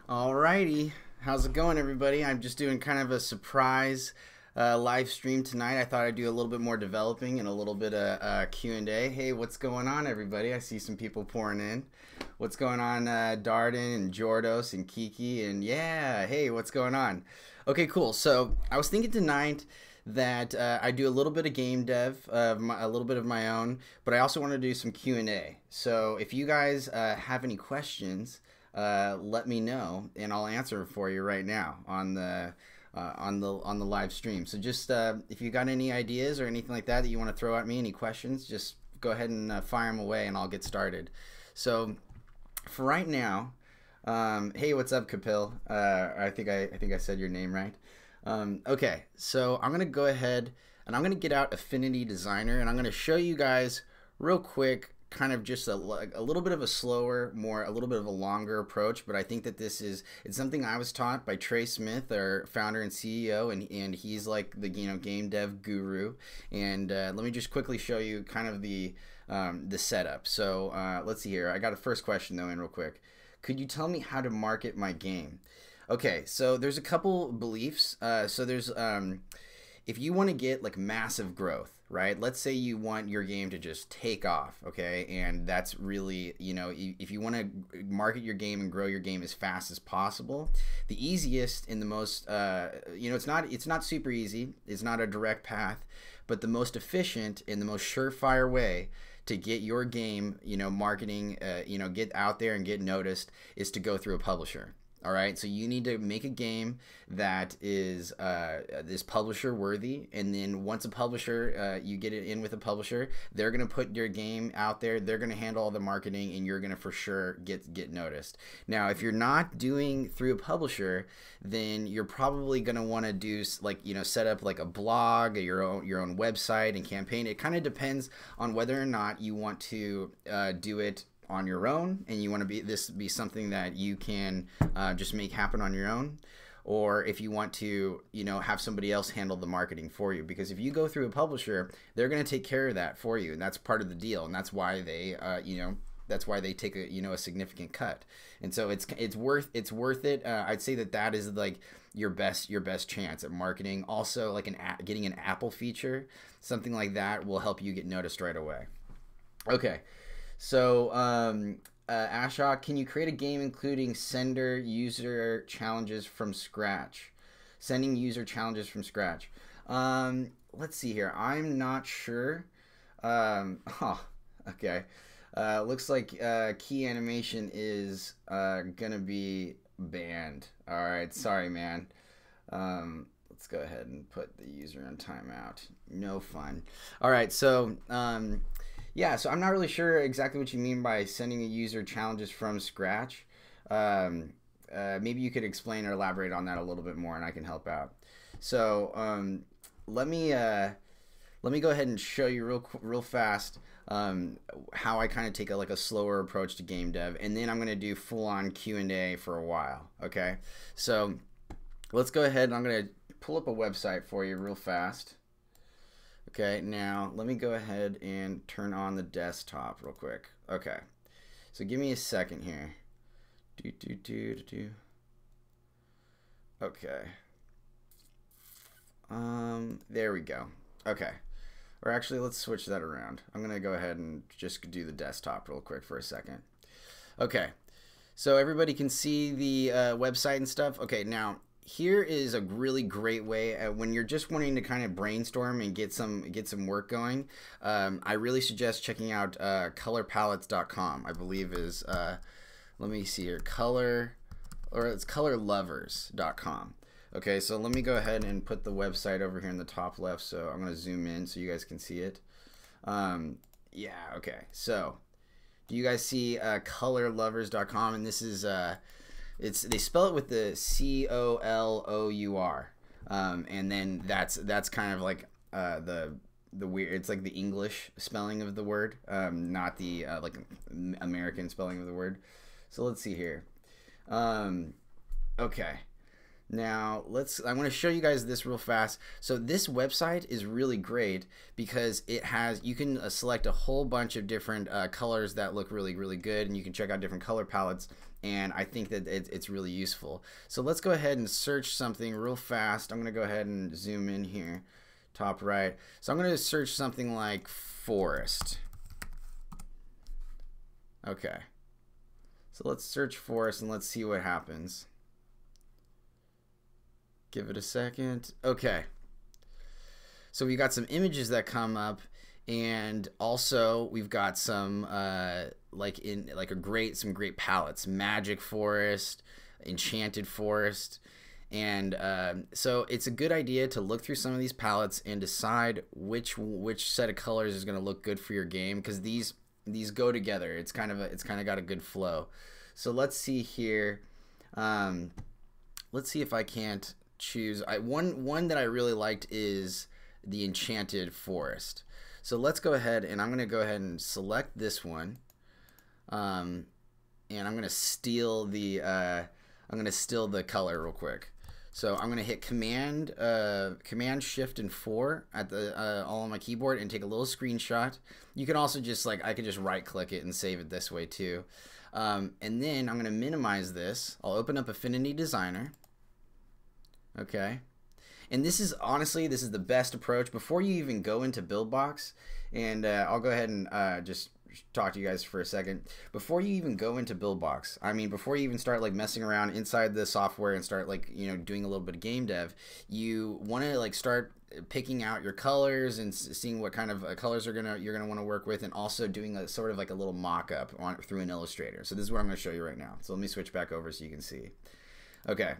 Alrighty, how's it going, everybody? I'm just doing kind of a surprise live stream tonight. I thought I'd do a little bit more developing and a little bit of Q&A. Hey, what's going on, everybody? I see some people pouring in. What's going on, Darden and Jordos and Kiki and yeah, hey, what's going on? Okay, cool. So I was thinking tonight that I do a little bit of game dev, a little bit of my own, but I also want to do some Q&A. So if you guys have any questions, let me know and I'll answer for you right now on the live stream. So just if you got any ideas or anything like that you want to throw at me, any questions, just go ahead and fire them away and I'll get started. So for right now, hey, what's up, Kapil? I think I said your name right. Okay, so I'm gonna go ahead and I'm gonna get out Affinity Designer and I'm gonna show you guys real quick kind of just a little bit of a slower, a little bit of a longer approach, but I think that it's something I was taught by Trey Smith, our founder and CEO, and he's like the game dev guru. And let me just quickly show you kind of the setup. So let's see here. I got a first question though in real quick. Could you tell me how to market my game? Okay, so there's a couple beliefs. So there's if you want to get like massive growth, right? Let's say you want your game to just take off, okay? And that's really, if you want to market your game and grow your game as fast as possible, the easiest and the most, it's not super easy. It's not a direct path, but the most efficient and the most surefire way to get your game, marketing, get out there and get noticed is to go through a publisher. All right, so you need to make a game that is publisher worthy, and then once a publisher, you get it in with a publisher, they're gonna put your game out there, they're gonna handle all the marketing, and you're gonna for sure get noticed. Now, if you're not doing through a publisher, then you're probably gonna want to do set up like a blog, your own website and campaign. It kind of depends on whether or not you want to do it on your own and you want to be something that you can just make happen on your own, or if you want to have somebody else handle the marketing for you, because if you go through a publisher, they're going to take care of that for you, and that's part of the deal, and that's why they take a significant cut. And so it's worth it. I'd say that is like your best chance at marketing. Also, like getting an Apple feature, something like that will help you get noticed right away. Okay. So, Ashok, can you create a game including user challenges from scratch? Sending user challenges from scratch. Let's see here. I'm not sure. Okay. Looks like key animation is gonna be banned. All right, sorry, man. Let's go ahead and put the user in timeout. No fun. All right, so yeah, so I'm not really sure exactly what you mean by sending a user challenges from scratch. Maybe you could explain or elaborate on that a little bit more, and I can help out. So let me go ahead and show you real fast how I kind of take a slower approach to game dev, and then I'm gonna do full-on Q&A for a while. Okay, so let's go ahead and I'm gonna pull up a website for you real fast. Okay, now let me go ahead and turn on the desktop real quick. Okay, so give me a second here. Okay. There we go. Okay. Or actually, let's switch that around. I'm gonna go ahead and just do the desktop real quick for a second. Okay, so everybody can see the website and stuff. Okay, now here is a really great way when you're just wanting to kind of brainstorm and get some work going. I really suggest checking out colorpalettes.com. I believe is let me see here, it's colorlovers.com. Okay, so let me go ahead and put the website over here in the top left, so I'm gonna zoom in so you guys can see it. Yeah, okay, so do you guys see colorlovers.com? And this is they spell it with the COLOUR, and then that's kind of like the weird. It's like the English spelling of the word, not the like American spelling of the word. So let's see here. Okay, now I want to show you guys this real fast. So this website is really great because you can select a whole bunch of different colors that look really good, and you can check out different color palettes. and I think that it's really useful. So let's go ahead and search something real fast. I'm going to go ahead and zoom in here, top right. So I'm going to search something like forest. Okay. So let's search forest and let's see what happens. Give it a second. Okay. So we got some images that come up, and also we've got some some great palettes: magic forest, enchanted forest, and so it's a good idea to look through some of these palettes and decide which set of colors is going to look good for your game, because these go together. It's kind of got a good flow. So let's see here. Let's see if I can't choose. One that I really liked is the enchanted forest. So let's go ahead, and I'm going to go ahead and select this one, and I'm going to steal the color real quick. So I'm going to hit Command Shift and 4 at the all on my keyboard and take a little screenshot. You can also just I could just right click it and save it this way too. And then I'm going to minimize this. I'll open up Affinity Designer. Okay. And this is honestly, this is the best approach before you even go into Buildbox. And I'll go ahead and just talk to you guys for a second. Before you even go into Buildbox, I mean, before you even start messing around inside the software and start doing a little bit of game dev, you want to start picking out your colors and seeing what kind of colors you're gonna want to work with, and also doing a sort of a little mock-up through an Illustrator. So this is what I'm going to show you right now. So let me switch back over so you can see. Okay.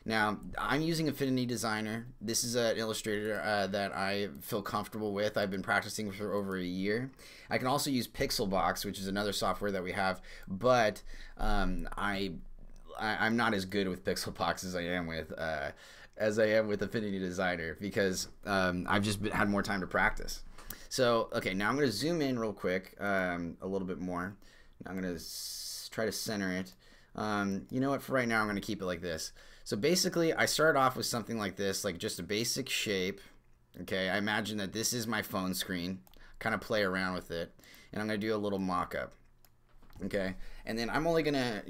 Now, I'm using Affinity Designer. This is an Illustrator that I feel comfortable with. I've been practicing for over a year. I can also use Buildbox, which is another software that we have, but I'm not as good with Buildbox as I am with Affinity Designer, because I've just had more time to practice. So, okay, now I'm going to zoom in real quick a little bit more. I'm going to try to center it. You know what, for right now I'm going to keep it like this. So basically I start off with something like this, just a basic shape. Okay, I imagine that this is my phone screen, kind of play around with it, and I'm going to do a little mock-up. Okay, and then I'm only gonna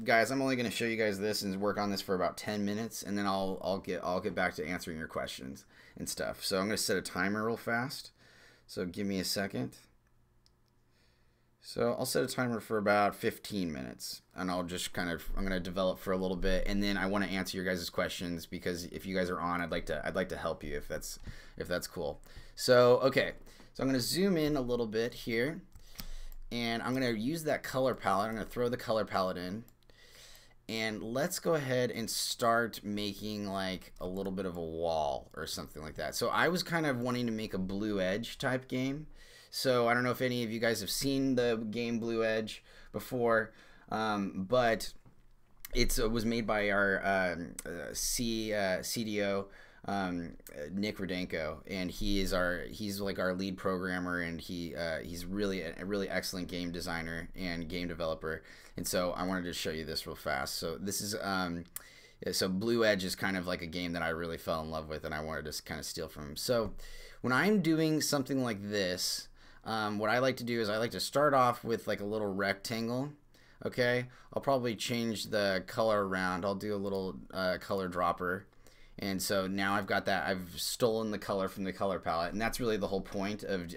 show you guys this and work on this for about 10 minutes, and then I'll get back to answering your questions and stuff. So I'm going to set a timer real fast, so give me a second. So I'll set a timer for about 15 minutes, and I'll just I'm going to develop for a little bit, and then I want to answer your guys' questions, because if you guys are on, I'd like to help you if that's cool. So okay, so I'm going to zoom in a little bit here, and I'm going to use that color palette. I'm going to throw the color palette in, and let's go ahead and start making a little bit of a wall or something like that. So I was kind of wanting to make a Blue Edge type game. So I don't know if any of you guys have seen the game Blue Edge before, but it was made by our CDO, Nick Rudenko, and he's our lead programmer, and he's really a really excellent game designer and game developer. And so I wanted to show you this real fast. So this is so Blue Edge is kind of a game that I really fell in love with, and I wanted to kind of steal from him. So when I'm doing something like this, what I like to do is I like to start off with a little rectangle. Okay, I'll probably change the color around. I'll do a little color dropper, and so now I've got that. I've stolen the color from the color palette, and that's really the whole point of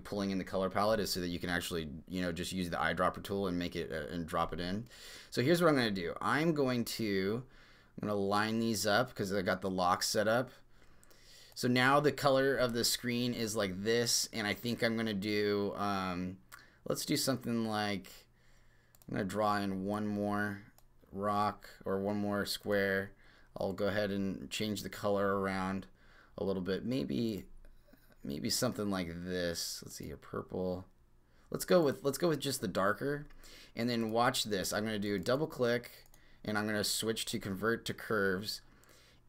pulling in the color palette, is so that you can actually just use the eyedropper tool and make it and drop it in. So here's what I'm going to do. I'm going to line these up because I got the lock set up. So now the color of the screen is like this, and I think I'm going to do, let's do something I'm going to draw in one more rock or one more square. I'll go ahead and change the color around a little bit. Maybe something like this. Let's see here, purple. Let's go with just the darker, and then watch this. I'm going to do a double click, and I'm going to switch to convert to curves.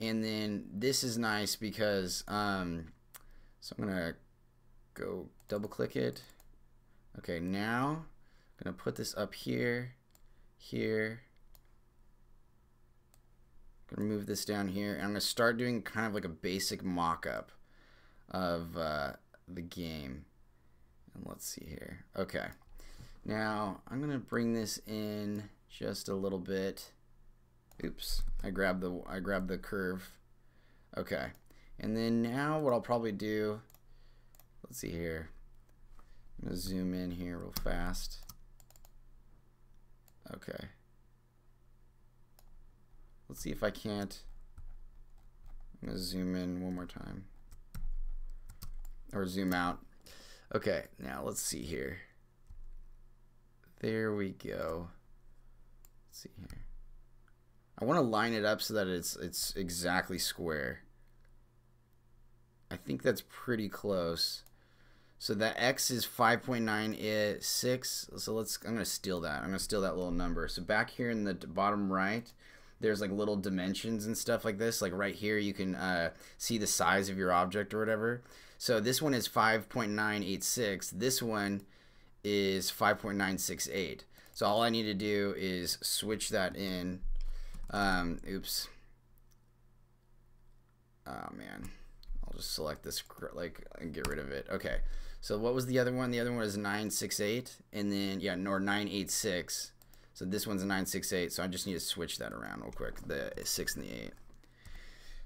And then this is nice because, so I'm going to go double click it. Okay, now I'm going to put this up here, here. I'm going to move this down here, and I'm going to start doing kind of a basic mock-up of the game. And let's see here. Okay, now I'm going to bring this in just a little bit. Oops, I grabbed the curve. Okay, and then now what I'll probably do, let's see here. I'm gonna zoom in here real fast. Okay. Let's see if I can't. I'm gonna zoom in one more time. Or zoom out. Okay, now let's see here. There we go. Let's see here. I want to line it up so that it's exactly square. I think that's pretty close. So that X is 5.96. So I'm gonna steal that. I'm gonna steal that little number. So back here in the bottom right, there's like little dimensions and stuff like this. Like right here, you can see the size of your object or whatever. So this one is 5.986. This one is 5.968. So all I need to do is switch that in. Oops. Oh man, I'll just select this and get rid of it. Okay. So what was the other one? The other one was 968, and then yeah, or 986. So this one's a 968. So I just need to switch that around real quick. The 6 and the 8.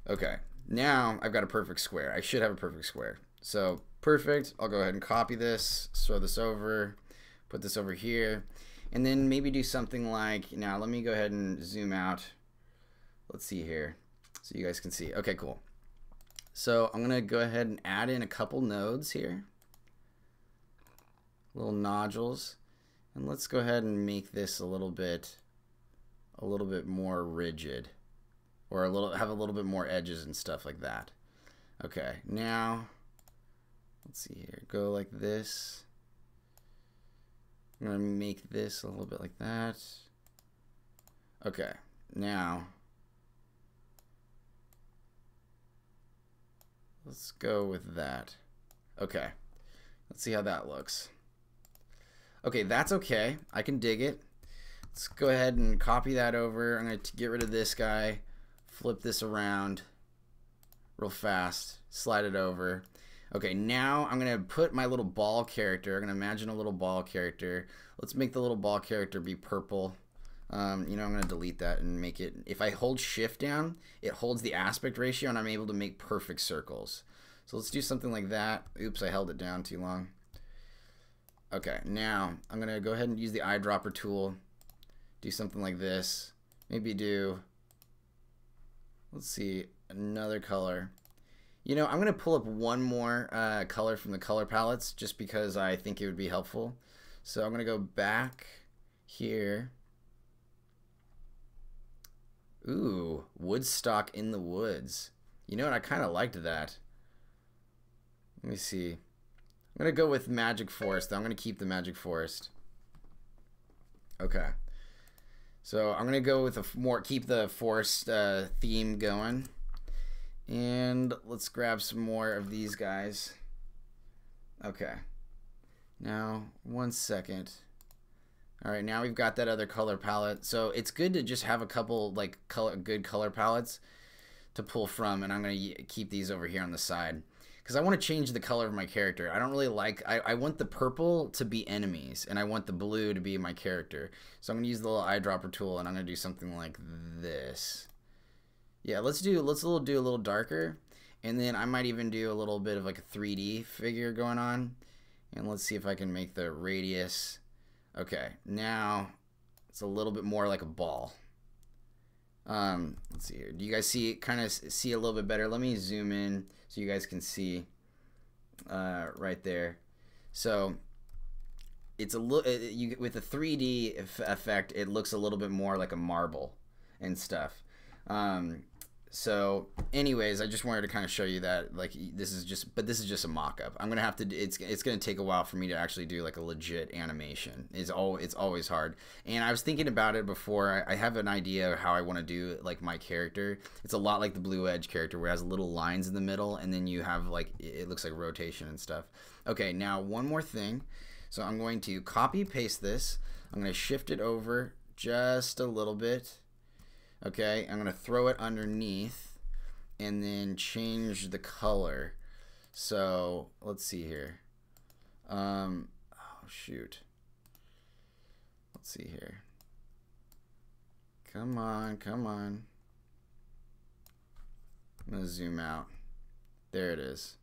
Okay. Now I've got a perfect square. I should have a perfect square. So perfect. I'll go ahead and copy this, throw this over, put this over here, and then maybe do something like, now let me go ahead and zoom out. Let's see here so you guys can see. Okay, cool. So I'm gonna go ahead and add in a couple nodes here, little nodules, and let's go ahead and make this a little bit more rigid, or have a little bit more edges and stuff like that. Okay, now let's see here. Go like this. I'm gonna make this a little bit like that. Okay, now let's go with that. Okay, let's see how that looks. Okay, that's okay. I can dig it. Let's go ahead and copy that over. I'm going to get rid of this guy, flip this around real fast, slide it over. Okay, now I'm going to put my little ball character. I'm going to imagine a little ball character. Let's make the little ball character be purple. You know, I'm going to delete that and make it, if I hold shift down, it holds the aspect ratio and I'm able to make perfect circles. So let's do something like that. Oops, I held it down too long. Okay, now I'm going to go ahead and use the eyedropper tool. Do something like this. Maybe do, let's see, another color. You know, I'm going to pull up one more color from the color palettes just because I think it would be helpful. So I'm going to go back here. Ooh, Woodstock in the Woods. You know what? I kind of liked that. Let me see. I'm going to go with Magic Forest. I'm going to keep the Magic Forest. Okay. So I'm going to go with keep the forest theme going. And let's grab some more of these guys. Okay. Now, 1 second. All right, now we've got that other color palette. So it's good to just have a couple like good color palettes to pull from, and I'm going to keep these over here on the side because I want to change the color of my character. I don't really like, I want the purple to be enemies, and I want the blue to be my character. So I'm going to use the little eyedropper tool, and I'm going to do something like this. Yeah, let's do a little darker, and then I might even do a little bit of like a 3D figure going on. And let's see if I can make the radius. Okay, now it's a little bit more like a ball. Let's see here. Do you guys kind of see a little bit better? Let me zoom in so you guys can see right there. So it's a little with the 3D effect, it looks a little bit more like a marble and stuff. So anyways, I just wanted to kind of show you that, like, this is just a mock-up. I'm gonna have to, it's gonna take a while for me to actually do like a legit animation. It's always hard. And I was thinking about it before. I have an idea of how I want to do like my character. It's a lot like the Blue Edge character, where it has little lines in the middle, and then you have like, it looks like rotation and stuff. Okay, now one more thing. So I'm going to copy paste this. I'm gonna shift it over just a little bit. Okay, I'm going to throw it underneath and then change the color. So let's see here. Oh, shoot. Let's see here. Come on, come on. I'm gonna zoom out. There it is.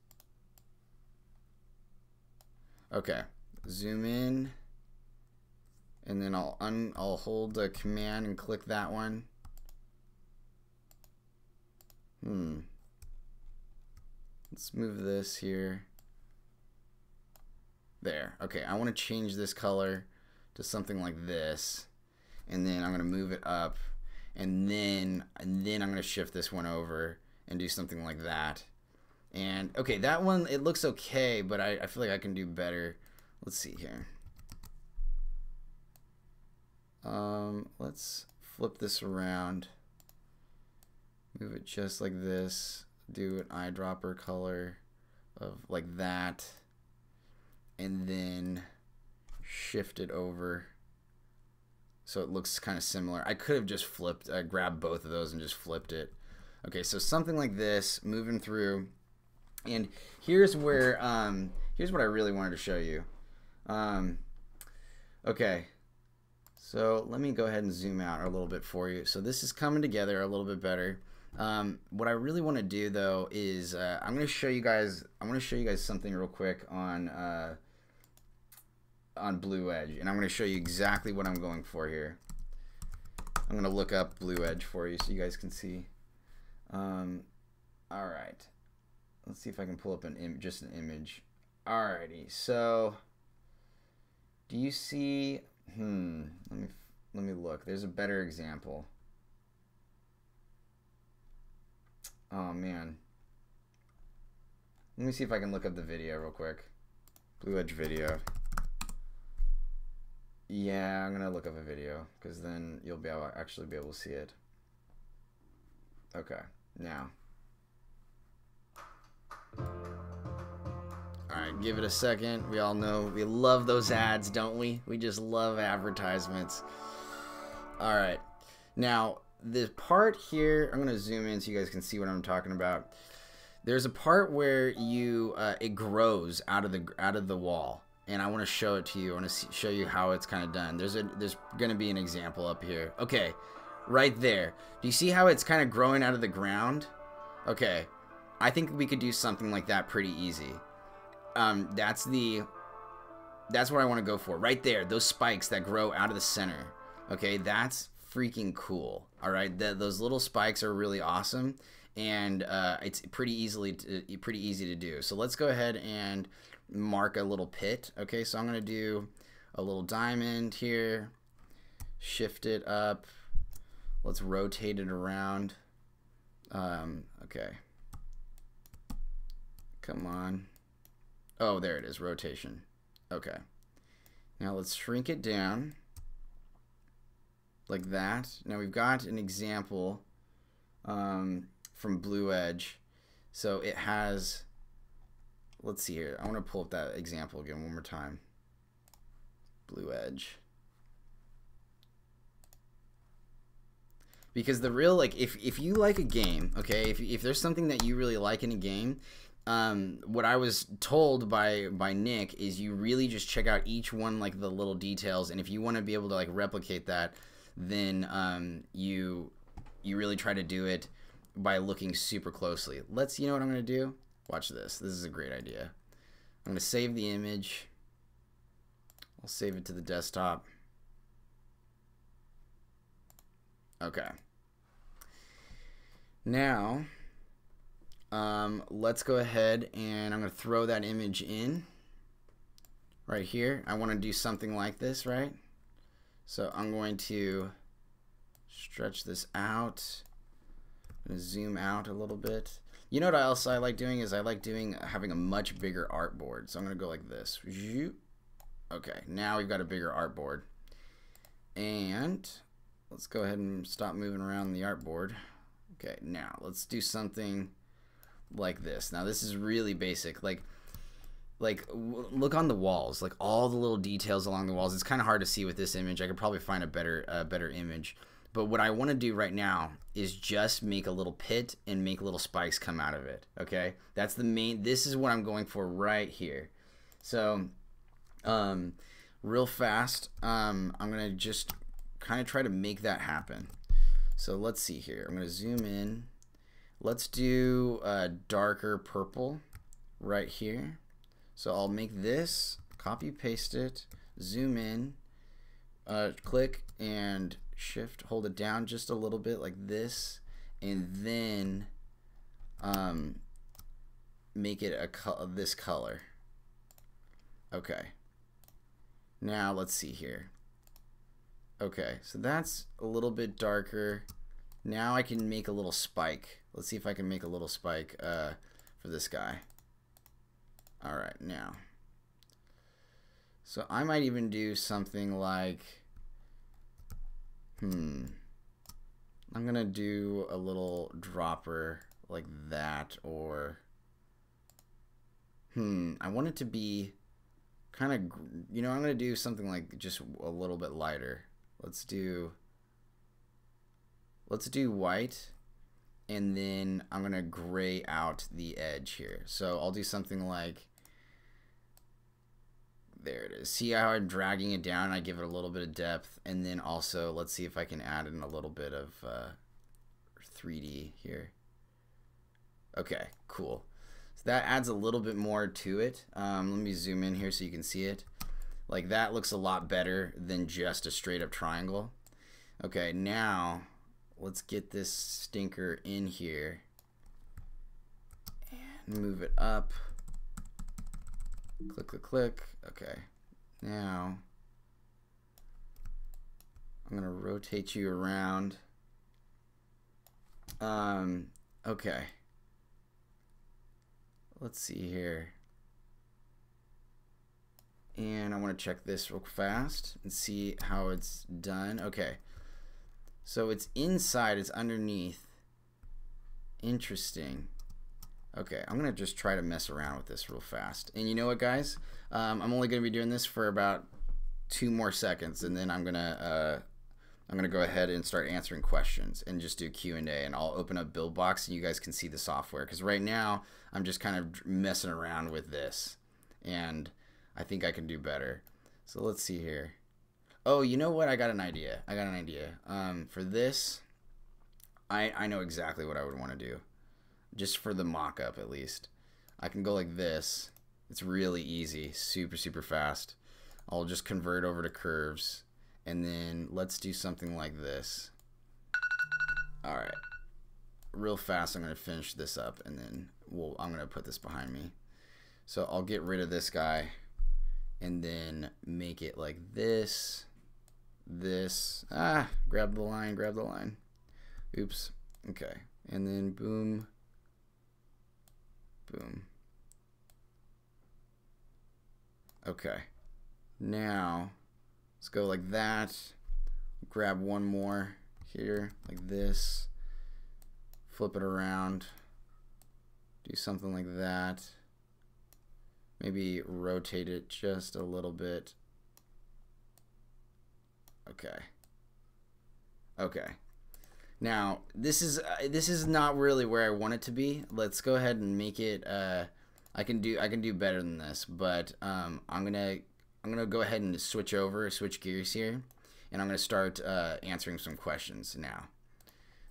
Okay, zoom in, and then I'll hold the command and click that one. Let's move this here. There. Okay, I want to change this color to something like this, and then I'm gonna move it up, and then I'm gonna shift this one over and do something like that. And okay, that one, it looks okay, but I feel like I can do better. Let's see here. Let's flip this around, move it just like this, do an eyedropper color of like that, and then shift it over so it looks kind of similar. I could have just grabbed both of those and just flipped it. Okay, so something like this, moving through. And here's where here's what I really wanted to show you. Okay, so let me go ahead and zoom out a little bit for you. So this is coming together a little bit better. What I really want to do though is I'm going to show you guys something real quick on Blue Edge, and I'm going to show you exactly what I'm going for here. I'm going to look up Blue Edge for you so you guys can see. All right. Let's see if I can pull up just an image. Alrighty, so do you see? Let me look. There's a better example. Oh man. Let me see if I can look up the video real quick. Blue Edge video. Yeah, I'm gonna look up a video because then you'll actually be able to see it. Okay, now. Alright, give it a second. We all know we love those ads, don't we? We just love advertisements. Alright, now the part here, I'm going to zoom in so you guys can see what I'm talking about. There's a part where it grows out of the wall, and I want to show it to you. I want to show you how it's kind of done. There's going to be an example up here. Okay, right there. Do you see how it's kind of growing out of the ground? Okay. I think we could do something like that pretty easy. That's what I want to go for. Right there, those spikes that grow out of the center. Okay, that's freaking cool. All right, those little spikes are really awesome, and it's pretty easy to do. So let's go ahead and mark a little pit. Okay, so I'm gonna do a little diamond here, shift it up. Let's rotate it around. Okay. Come on. Oh, there it is, rotation. Okay. Now let's shrink it down like that. Now we've got an example from Blue Edge. So it has, let's see here. I want to pull up that example again one more time. Blue Edge. Because the real, like, if you like a game, okay, if there's something that you really like in a game, what I was told by Nick is you really just check out each one, like the little details, and if you want to be able to like replicate that, then you really try to do it by looking super closely. You know what I'm gonna do? Watch this. This is a great idea. I'm gonna save the image. I'll save it to the desktop. Okay. Now, let's go ahead and I'm going to throw that image in right here. I want to do something like this, right? So I'm going to stretch this out. I'm going to zoom out a little bit. You know what else I like doing is having a much bigger artboard. So I'm going to go like this. Okay, now we've got a bigger artboard. And let's go ahead and stop moving around the artboard. Okay, now let's do something like this. Now this is really basic. Like look on the walls, like all the little details along the walls. It's kind of hard to see with this image. I could probably find a better image. But what I want to do right now is just make a little pit and make little spikes come out of it. Okay, that's the main. This is what I'm going for right here. So, real fast, I'm gonna just kind of try to make that happen. So let's see here. I'm going to zoom in. Let's do a darker purple right here. So I'll make this, copy paste it, zoom in, click and shift, hold it down just a little bit like this, and then make it this color. Okay. Now let's see here. Okay, so that's a little bit darker. Now I can make a little spike. Let's see if I can make a little spike for this guy. All right, now. So I might even do something like, I'm gonna do a little dropper like that, or I want it to be kind of, you know, I'm gonna do something like just a little bit lighter. Let's do white, and then I'm gonna gray out the edge here. So I'll do something like, there it is. See how I'm dragging it down? I give it a little bit of depth, and then also let's see if I can add in a little bit of 3D here. Okay, cool. So that adds a little bit more to it. Let me zoom in here so you can see it. Like, that looks a lot better than just a straight up triangle. Okay, now let's get this stinker in here and move it up. Click, click, click. Okay, now I'm gonna rotate you around. Okay, let's see here. And I want to check this real fast and see how it's done. Okay, so it's inside, it's underneath. Interesting. Okay, I'm gonna just try to mess around with this real fast. And you know what, guys? I'm only gonna be doing this for about 2 more seconds, and then I'm gonna go ahead and start answering questions and just do Q&A, and I'll open up Buildbox and you guys can see the software. Because right now I'm just kind of messing around with this, and I think I can do better. So let's see here. Oh, you know what? I got an idea. For this, I know exactly what I would want to do. Just for the mock-up, at least. I can go like this. It's really easy. Super, super fast. I'll just convert over to curves. And then let's do something like this. Alright. Real fast, I'm going to finish this up. And then I'm going to put this behind me. So I'll get rid of this guy. And then make it like this. This. Grab the line. Oops. Okay. And then boom. Boom. Okay. Now, let's go like that. Grab one more here, like this. Flip it around. Do something like that. Maybe rotate it just a little bit. Okay. Okay. Now, this is not really where I want it to be. Let's go ahead and make it. I can do better than this, but I'm gonna go ahead and switch gears here, and I'm gonna start answering some questions now.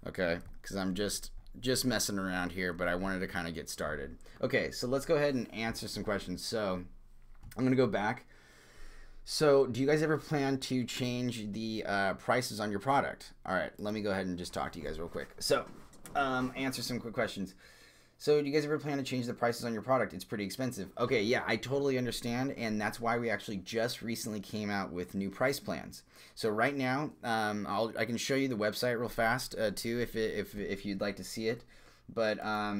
Okay, because I'm just messing around here, but I wanted to kind of get started. Okay, so let's go ahead and answer some questions. So I'm gonna go back. So do you guys ever plan to change the prices on your product? All right, let me go ahead and just talk to you guys real quick. So answer some quick questions. So do you guys ever plan to change the prices on your product? It's pretty expensive. Okay, yeah, I totally understand, and that's why we actually just recently came out with new price plans. So right now, I can show you the website real fast too, if you'd like to see it. But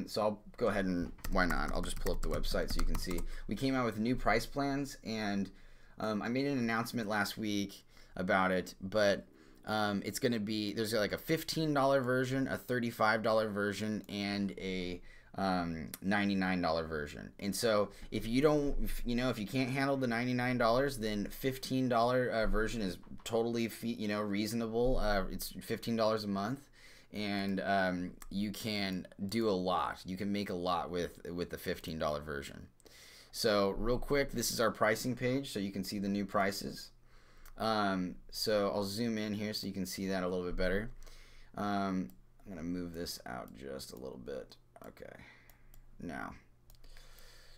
so I'll go ahead and, why not? I'll just pull up the website so you can see. We came out with new price plans, and I made an announcement last week about it, but it's going to be, there's like a $15 version, a $35 version, and a $99 version. And so if you can't handle the $99, then $15 version is totally reasonable. It's $15 a month, and you can do a lot. You can make a lot with the $15 version. So real quick, this is our pricing page, so you can see the new prices. So I'll zoom in here so you can see that a little bit better. I'm gonna move this out just a little bit. Okay, now,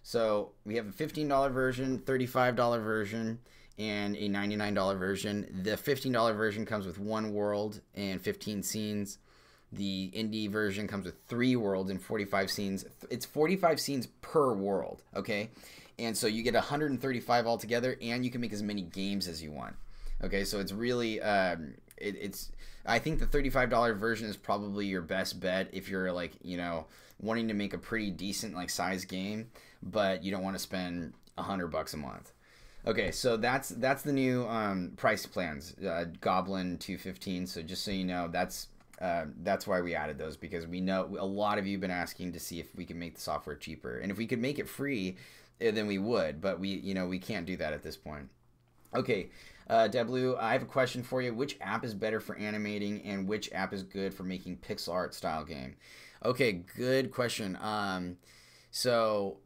so we have a $15 version, $35 version, and a $99 version. The $15 version comes with 1 world and 15 scenes. The indie version comes with 3 worlds and 45 scenes. It's 45 scenes per world, okay? And so you get 135 altogether, and you can make as many games as you want. Okay, so it's really, I think the $35 version is probably your best bet if you're like, you know, wanting to make a pretty decent like size game, but you don't want to spend $100 a month. Okay, so that's the new price plans, Goblin 215. So just so you know, that's why we added those, because we know a lot of you have been asking to see if we can make the software cheaper, and if we could make it free, then we would, but we can't do that at this point. Okay, Deblu, I have a question for you. Which app is better for animating, and which app is good for making pixel art style game? Okay, good question. So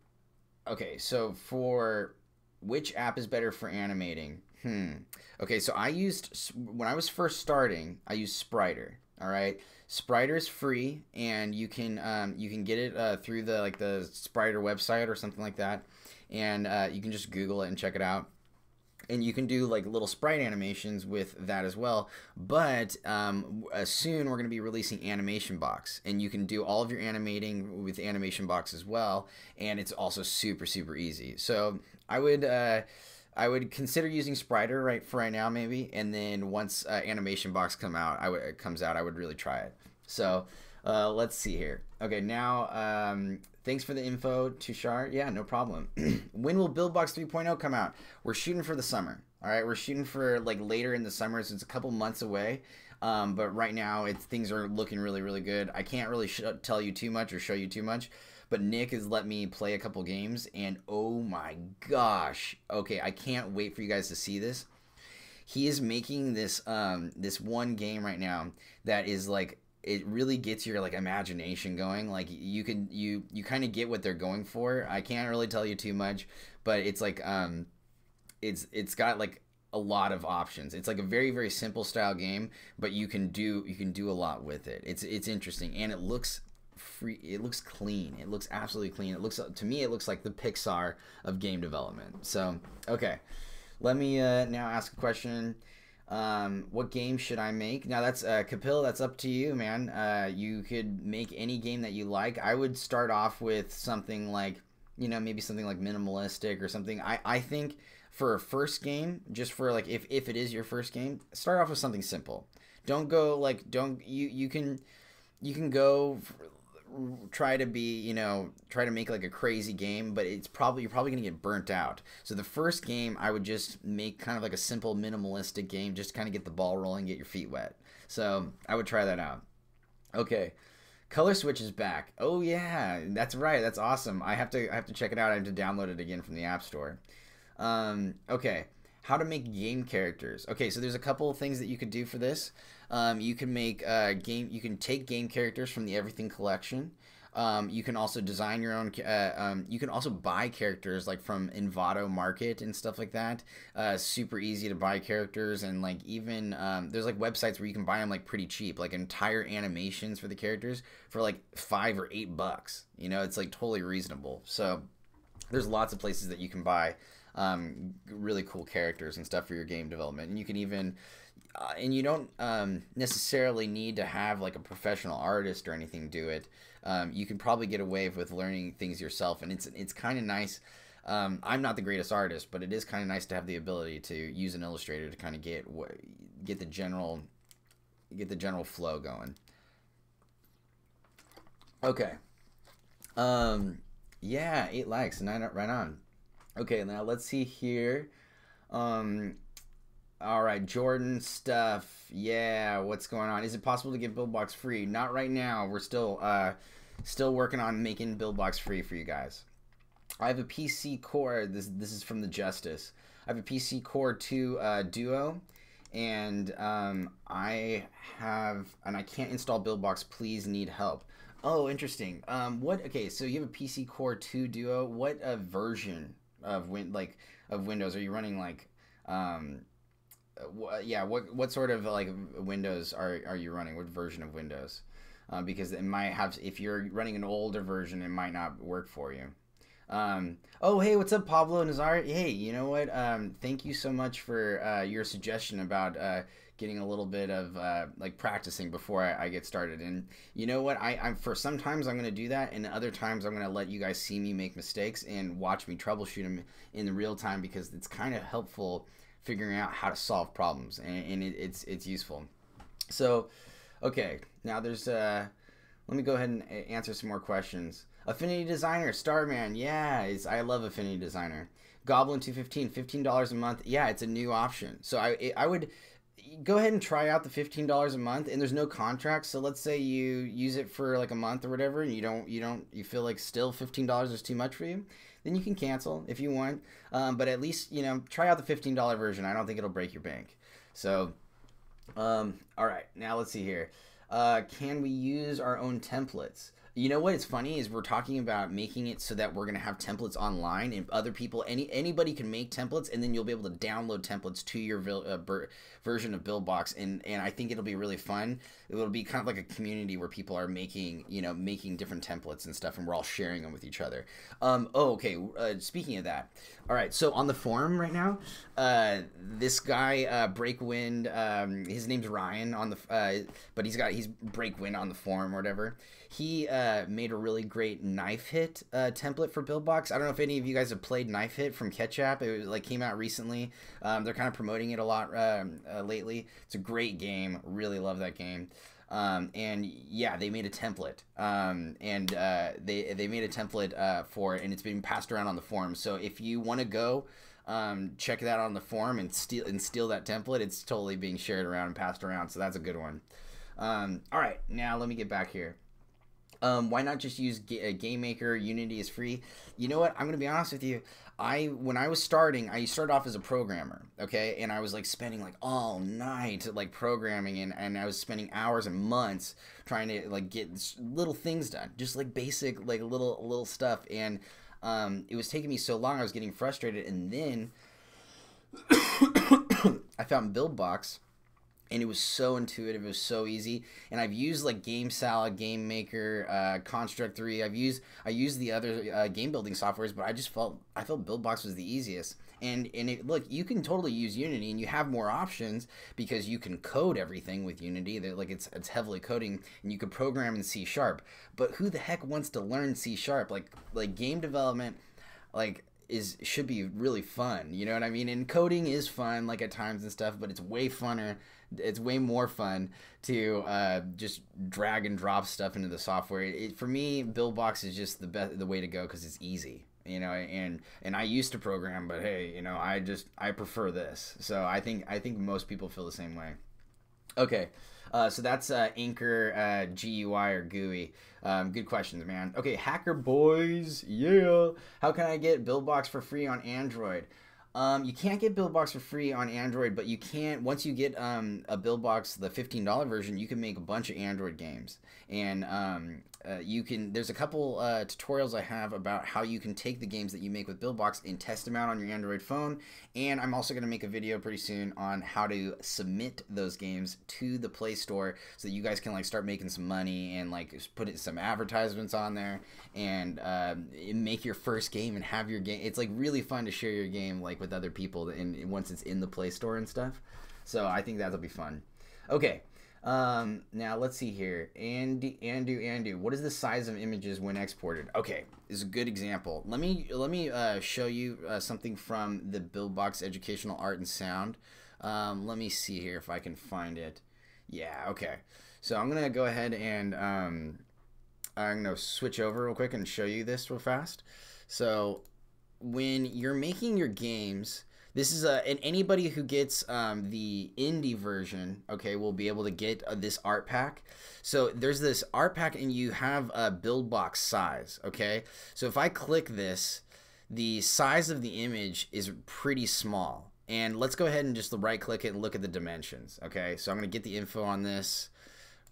for which app is better for animating? Okay, so when I was first starting, I used Spriter. All right, Spriter is free, and you can get it through the Spriter website or something like that, and you can just Google it and check it out. And you can do like little sprite animations with that as well. But soon we're going to be releasing Animation Box, and you can do all of your animating with Animation Box as well. And it's also super, super easy. So I would consider using Spriter right now maybe, and then once Animation Box comes out, I would really try it. So let's see here. Okay, now thanks for the info, Tushar. Yeah, no problem. When will Buildbox 3.0 come out? We're shooting for the summer. All right, we're shooting for like later in the summer, so it's a couple months away. But right now, things are looking really, really good. I can't really tell you too much or show you too much, but Nick has let me play a couple games, and oh my gosh. Okay, I can't wait for you guys to see this. He is making this this one game right now that is like, it really gets your like imagination going. Like you kind of get what they're going for. I can't really tell you too much, but it's like it's got like a lot of options. It's like a very, very simple style game, but you can do a lot with it. It's interesting, and it looks free. It looks clean. It looks absolutely clean. It looks, to me, it looks like the Pixar of game development. So okay, let me now ask a question. What game should I make? Now that's Kapil, that's up to you, man. You could make any game that you like. I would start off with something like, you know, maybe something like minimalistic or something. I think for a first game, just for like if it is your first game, start off with something simple. Don't go like you can go try to make like a crazy game, but you're probably gonna get burnt out. So the first game, I would just make kind of like a simple minimalistic game, just kind of get the ball rolling, get your feet wet. So I would try that out. Okay, Color Switch is back. Oh yeah, that's right, that's awesome. I have to check it out. I have to download it again from the App Store. Okay, how to make game characters. Okay, so there's a couple of things that you could do for this. You can make you can take game characters from the Everything collection. You can also design your own. You can also buy characters like from Envato Market and stuff like that. Super easy to buy characters, and like even there's like websites where you can buy them like pretty cheap, like entire animations for the characters for like $5 or $8. You know, it's like totally reasonable. So there's lots of places that you can buy really cool characters and stuff for your game development, and you can even and you don't necessarily need to have like a professional artist or anything do it. You can probably get away with learning things yourself, and it's kind of nice. I'm not the greatest artist, but it is kind of nice to have the ability to use an Illustrator to kind of get the general flow going. Okay. Yeah, 8 likes, right on. Okay, now let's see here. All right, Jordan stuff. Yeah, what's going on? Is it possible to get Buildbox free? Not right now. We're still working on making Buildbox free for you guys. I have a PC Core. This is from the Justice. I have a PC Core 2 Duo, and I can't install Buildbox. Please, need help. Oh, interesting. Okay, so you have a PC Core 2 Duo. What version of Windows are you running? Like yeah, what sort of like Windows are you running? What version of Windows? Because it might have, if you're running an older version, it might not work for you. Oh, hey, what's up, Pablo Nazar? Hey, you know what? Thank you so much for your suggestion about getting a little bit of like practicing before I get started. And you know what? I'm for sometimes I'm going to do that, and other times I'm going to let you guys see me make mistakes and watch me troubleshoot them in the real time, because it's kind of helpful figuring out how to solve problems, and it's useful. So, okay, now there's let me go ahead and answer some more questions. Affinity Designer, Starman, yeah, I love Affinity Designer. Goblin 215, $15 a month. Yeah, it's a new option. So I would go ahead and try out the $15 a month, and there's no contract. So let's say you use it for like a month or whatever, and you feel like still $15 is too much for you, then you can cancel if you want. But at least, you know, try out the $15 version. I don't think it'll break your bank. So, all right, now let's see here. Can we use our own templates? You know what? It's funny is we're talking about making it so that we're going to have templates online, and other people, anybody can make templates, and then you'll be able to download templates to your version of Buildbox, and I think it'll be really fun. It will be kind of like a community where people are making, you know, making different templates and stuff, and we're all sharing them with each other. Oh, okay. Speaking of that, all right. So on the forum right now, this guy Breakwind, his name's Ryan on the, but he's Breakwind on the forum or whatever. He made a really great knife hit template for Buildbox. I don't know if any of you guys have played Knife Hit from Ketchup. It was, like, came out recently. They're kind of promoting it a lot lately. It's a great game. Really love that game. And yeah, they made a template. They made a template for it, and it's been passed around on the forum. So if you want to go check that on the forum and steal that template, it's totally being shared around and passed around. So that's a good one. All right, now let me get back here. Why not just use Game Maker? Unity is free. You know what? I'm gonna be honest with you. When I was starting, I started off as a programmer, okay, and I was like spending like all night like programming, and I was spending hours and months trying to like get little things done, just like basic like little stuff, and it was taking me so long. I was getting frustrated, and then I found Buildbox. And it was so intuitive. It was so easy. And I've used like Game Salad, Game Maker, Construct 3. I used the other game building softwares, but I felt Buildbox was the easiest. And look, you can totally use Unity, and you have more options because you can code everything with Unity. Like it's heavily coding, and you can program in C#. But who the heck wants to learn C#? Like game development, like should be really fun. You know what I mean? And coding is fun, like at times and stuff, but it's way funner. It's way more fun to just drag and drop stuff into the software. For me, Buildbox is just the way to go because it's easy, you know. And I used to program, but hey, you know, I prefer this. So I think most people feel the same way. Okay, so that's Anchor, GUI, or GUI. Good questions, man. Okay, Hacker Boys, yeah. How can I get Buildbox for free on Android? You can't get Buildbox for free on Android, but you can, once you get a Buildbox, the $15 version, you can make a bunch of Android games. And there's a couple tutorials I have about how you can take the games that you make with Buildbox and test them out on your Android phone. And I'm also going to make a video pretty soon on how to submit those games to the Play Store so that you guys can like start making some money and like put some advertisements on there and make your first game and have your game. It's like really fun to share your game like with other people and once it's in the Play Store and stuff. So I think that'll be fun. Okay. Now let's see here. Andu, what is the size of images when exported? Okay, this is a good example. Let me show you something from the Buildbox Educational Art and Sound. Let me see here if I can find it. Yeah, okay. So I'm gonna go ahead and I'm gonna switch over real quick and show you this real fast. So when you're making your games, this is and anybody who gets the indie version, okay, will be able to get this art pack. So there's this art pack, and you have a Buildbox size, okay? So if I click this, the size of the image is pretty small. And let's go ahead and just right-click it and look at the dimensions, okay? So I'm going to get the info on this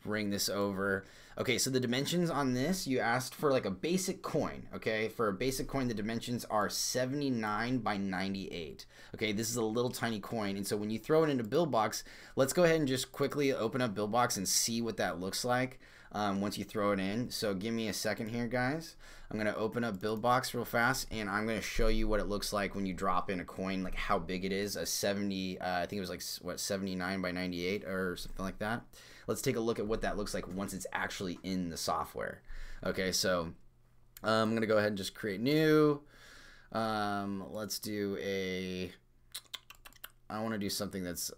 bring this over. Okay, so the dimensions on this, you asked for like a basic coin, okay? For a basic coin, the dimensions are 79 by 98. Okay, this is a little tiny coin, and so when you throw it into Buildbox, let's go ahead and just quickly open up Buildbox and see what that looks like once you throw it in. So give me a second here, guys. I'm gonna open up Buildbox real fast, and I'm gonna show you what it looks like when you drop in a coin, like how big it is. A 70, I think it was like, what, 79 by 98 or something like that. Let's take a look at what that looks like once it's actually in the software. Okay, so I'm going to go ahead and just create new. Let's do I want to do something that's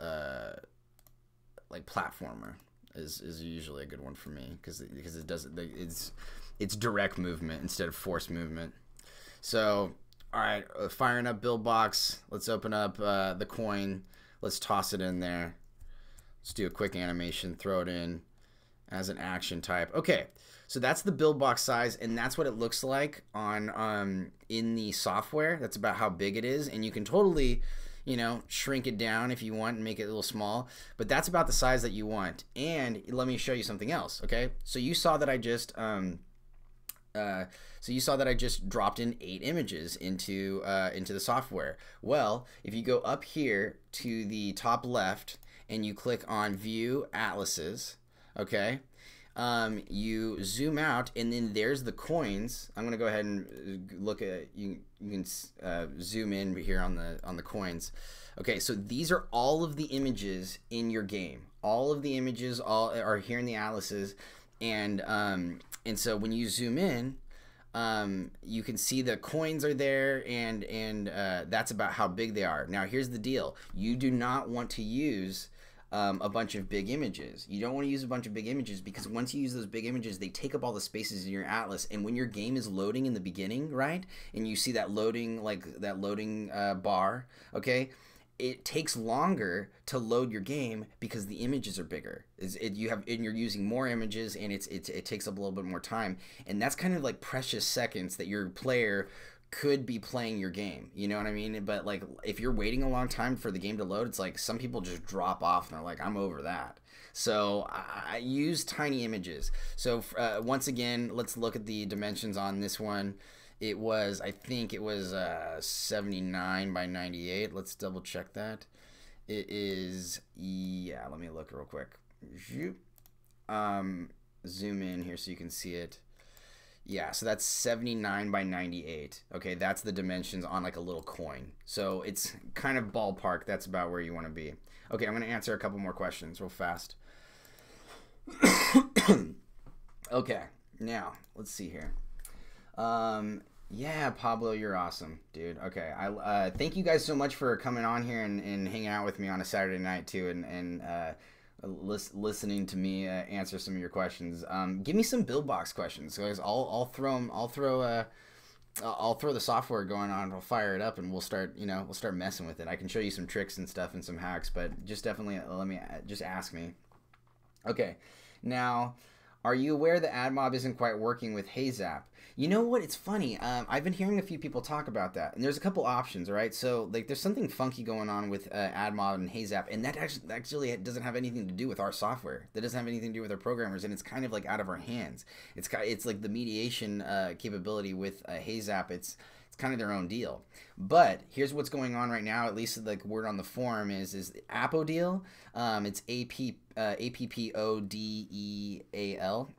like platformer is usually a good one for me because it does it's direct movement instead of forced movement. So all right, firing up Buildbox. Let's open up the coin. Let's toss it in there. Let's do a quick animation, throw it in as an action type. Okay, so that's the Buildbox size, and that's what it looks like on in the software. That's about how big it is, and you can totally, you know, shrink it down if you want and make it a little small, but that's about the size that you want. And let me show you something else, okay? So you saw that I just dropped in 8 images into the software. Well, if you go up here to the top left and you click on View Atlases, okay, you zoom out, and then there's the coins. I'm gonna go ahead and look at you can zoom in here on the coins. Okay, so these are all of the images in your game. All of the images are here in the atlases, and so when you zoom in, you can see the coins are there, and that's about how big they are. Now here's the deal: you do not want to use a bunch of big images. You don't want to use a bunch of big images because once you use those big images, they take up all the spaces in your atlas. And when your game is loading in the beginning, right, and you see that loading, bar, okay, it takes longer to load your game because the images are bigger. You're using more images, and it takes up a little bit more time. And that's kind of like precious seconds that your player could be playing your game, you know what I mean? But like if you're waiting a long time for the game to load, it's like some people just drop off and they're like, I'm over that. So I use tiny images. So once again, let's look at the dimensions on this one. It was, I think it was 79 by 98. Let's double check that. It is, yeah, let me look real quick. Zoom in here so you can see it. Yeah, so that's 79 by 98. Okay, that's the dimensions on like a little coin. So it's kind of ballpark. That's about where you want to be. Okay, I'm going to answer a couple more questions real fast. Okay, now let's see here. Yeah, Pablo, you're awesome, dude. Okay, I thank you guys so much for coming on here and hanging out with me on a Saturday night too, and listening to me answer some of your questions. Give me some Buildbox questions, guys. I'll throw the software going on. I'll fire it up, and we'll start messing with it. I can show you some tricks and stuff and some hacks, but just definitely just ask me. Okay, now, are you aware that AdMob isn't quite working with HeyZap? You know what? It's funny. I've been hearing a few people talk about that, and there's a couple options, right? So, like, there's something funky going on with AdMob and HeyZap, and that actually doesn't have anything to do with our software. That doesn't have anything to do with our programmers, and it's kind of like out of our hands. It's like the mediation capability with HeyZap. It's kind of their own deal. But here's what's going on right now, at least like word on the forum is Appodeal. It's Appodeal,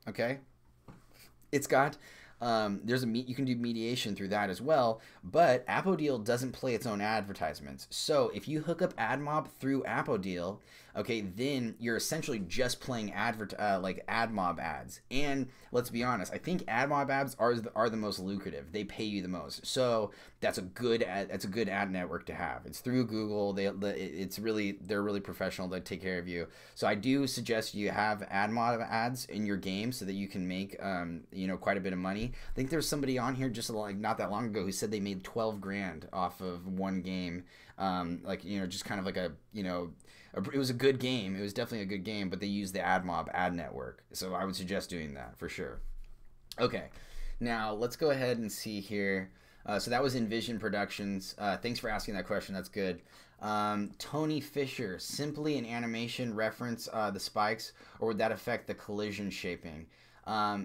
okay? It's got you can do mediation through that as well, but Appodeal doesn't play its own advertisements. So if you hook up AdMob through Appodeal, okay, then you're essentially just playing AdMob ads. And let's be honest, I think AdMob ads are the most lucrative. They pay you the most. So that's a good ad network to have. It's through Google. They're really professional. They take care of you. So I do suggest you have AdMob ads in your game so that you can make quite a bit of money. I think there's somebody on here just like not that long ago who said they made 12 grand off of one game. Just kind of like it was a good game. It was definitely a good game, but they used the AdMob ad network. So I would suggest doing that for sure. Okay, now let's go ahead and see here. So that was Envision Productions. Thanks for asking that question. That's good. Tony Fisher, simply an animation reference the spikes, or would that affect the collision shaping?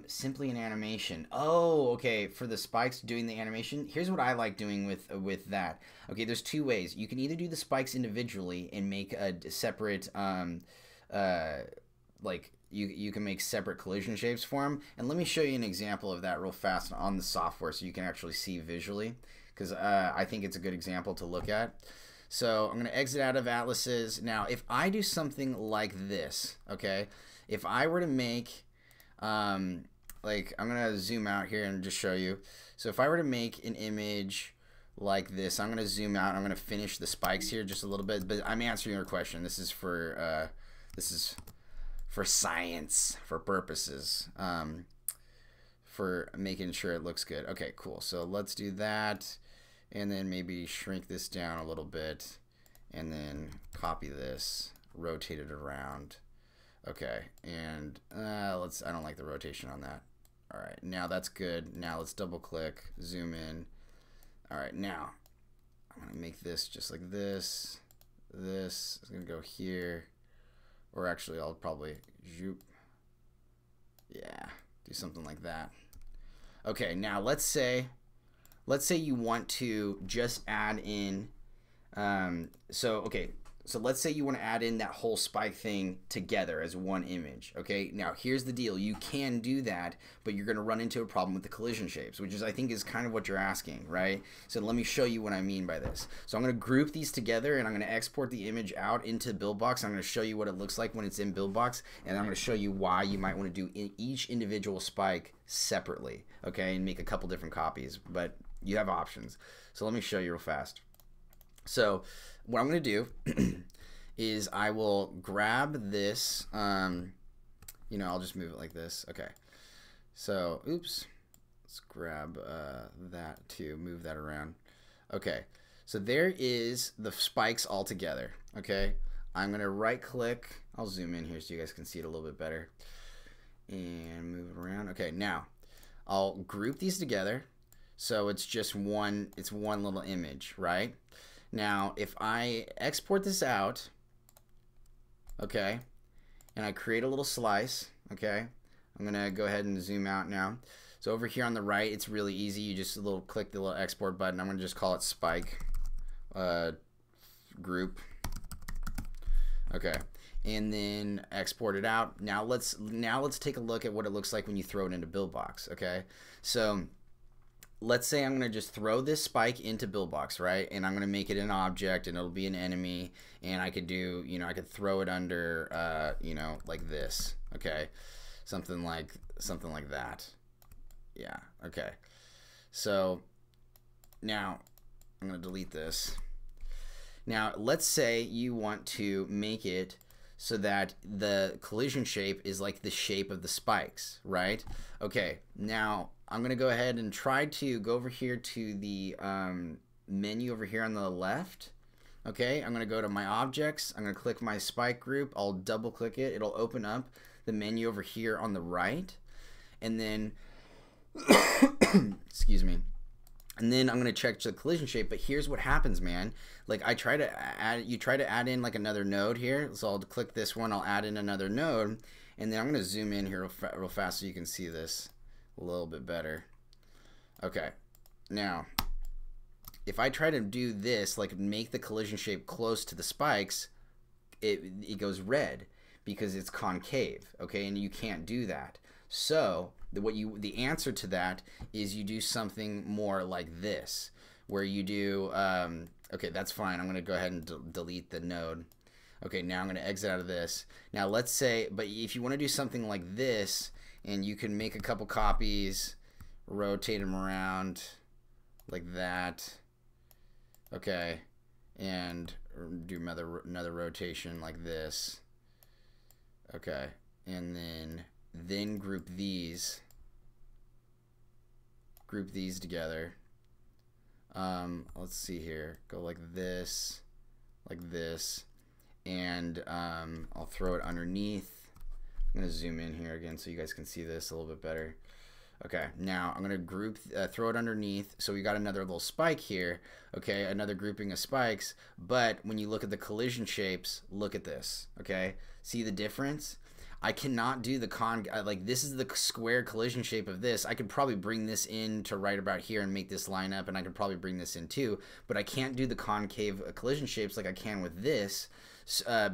Simply an animation. Oh, okay. For the spikes doing the animation, here's what I like doing with that. Okay, there's two ways. You can either do the spikes individually and make a separate like you can make separate collision shapes for them. And let me show you an example of that real fast on the software so you can actually see visually, because I think it's a good example to look at. So I'm going to exit out of atlases. Now, if I do something like this, okay, if I were to make, like, I'm going to zoom out here and just show you. So if I were to make an image like this, I'm going to zoom out. I'm going to finish the spikes here just a little bit, but I'm answering your question. This is for science, for purposes, for making sure it looks good. Okay, cool. So let's do that. And then maybe shrink this down a little bit, and then copy this, rotate it around. Okay, and I don't like the rotation on that. All right, now that's good. Now let's double click, zoom in. All right, now I'm gonna make this just like this. This is gonna go here, or actually I'll probably zoop. Yeah, do something like that. Okay, now let's say you want to just add in, so let's say you want to add in that whole spike thing together as one image. Okay, now here's the deal. You can do that, but you're going to run into a problem with the collision shapes, which is, I think, is kind of what you're asking, right? So let me show you what I mean by this. So I'm going to group these together, and I'm going to export the image out into Buildbox. I'm going to show you what it looks like when it's in Buildbox, and I'm going to show you why you might want to do each individual spike separately, okay, and make a couple different copies, but you have options. So let me show you real fast. So what I'm going to do is I will grab this, you know, I'll just move it like this. Okay. So, oops. Let's grab that too, move that around. Okay. So there is the spikes all together. Okay. I'm going to right click. I'll zoom in here so you guys can see it a little bit better. And move it around. Okay. Now, I'll group these together. So it's just one little image, right? Now, if I export this out, okay, and I create a little slice, okay, I'm going to go ahead and zoom out now. So over here on the right, it's really easy. You just click the little export button. I'm going to just call it spike group. Okay, and then export it out. Now let's take a look at what it looks like when you throw it into Buildbox, okay? So let's say I'm going to just throw this spike into Buildbox, right? And I'm going to make it an object, and it'll be an enemy, and I could do, you know, I could throw it under, you know, like this, okay? Something like that. Yeah, okay. So now I'm going to delete this. Now, let's say you want to make it so that the collision shape is like the shape of the spikes, right? Okay, now I'm going to go ahead and try to go over here to the menu over here on the left. Okay, I'm going to go to my objects. I'm going to click my spike group. I'll double click it. It'll open up the menu over here on the right. And then, excuse me. And then I'm going to check the collision shape, but here's what happens, man. Like you try to add in like another node here. So I'll click this one, I'll add in another node, and then I'm going to zoom in here real fast so you can see this a little bit better. Okay, now if I try to do this, like make the collision shape close to the spikes, it goes red because it's concave, okay, and you can't do that. So the answer to that is you do something more like this, where you do okay, that's fine. I'm gonna go ahead and delete the node. Okay, now I'm gonna exit out of this. Now let's say, but if you want to do something like this, and you can make a couple copies, rotate them around like that, okay, and do another rotation like this, okay, and then group these together. Let's see here, go like this, and I'll throw it underneath. I'm gonna zoom in here again so you guys can see this a little bit better. Okay, now I'm gonna group, throw it underneath. So we got another little spike here. Okay, another grouping of spikes. But when you look at the collision shapes, look at this. Okay, see the difference? I cannot do the like this is the square collision shape of this. I could probably bring this in to right about here and make this line up, and I could probably bring this in too. But I can't do the concave collision shapes like I can with this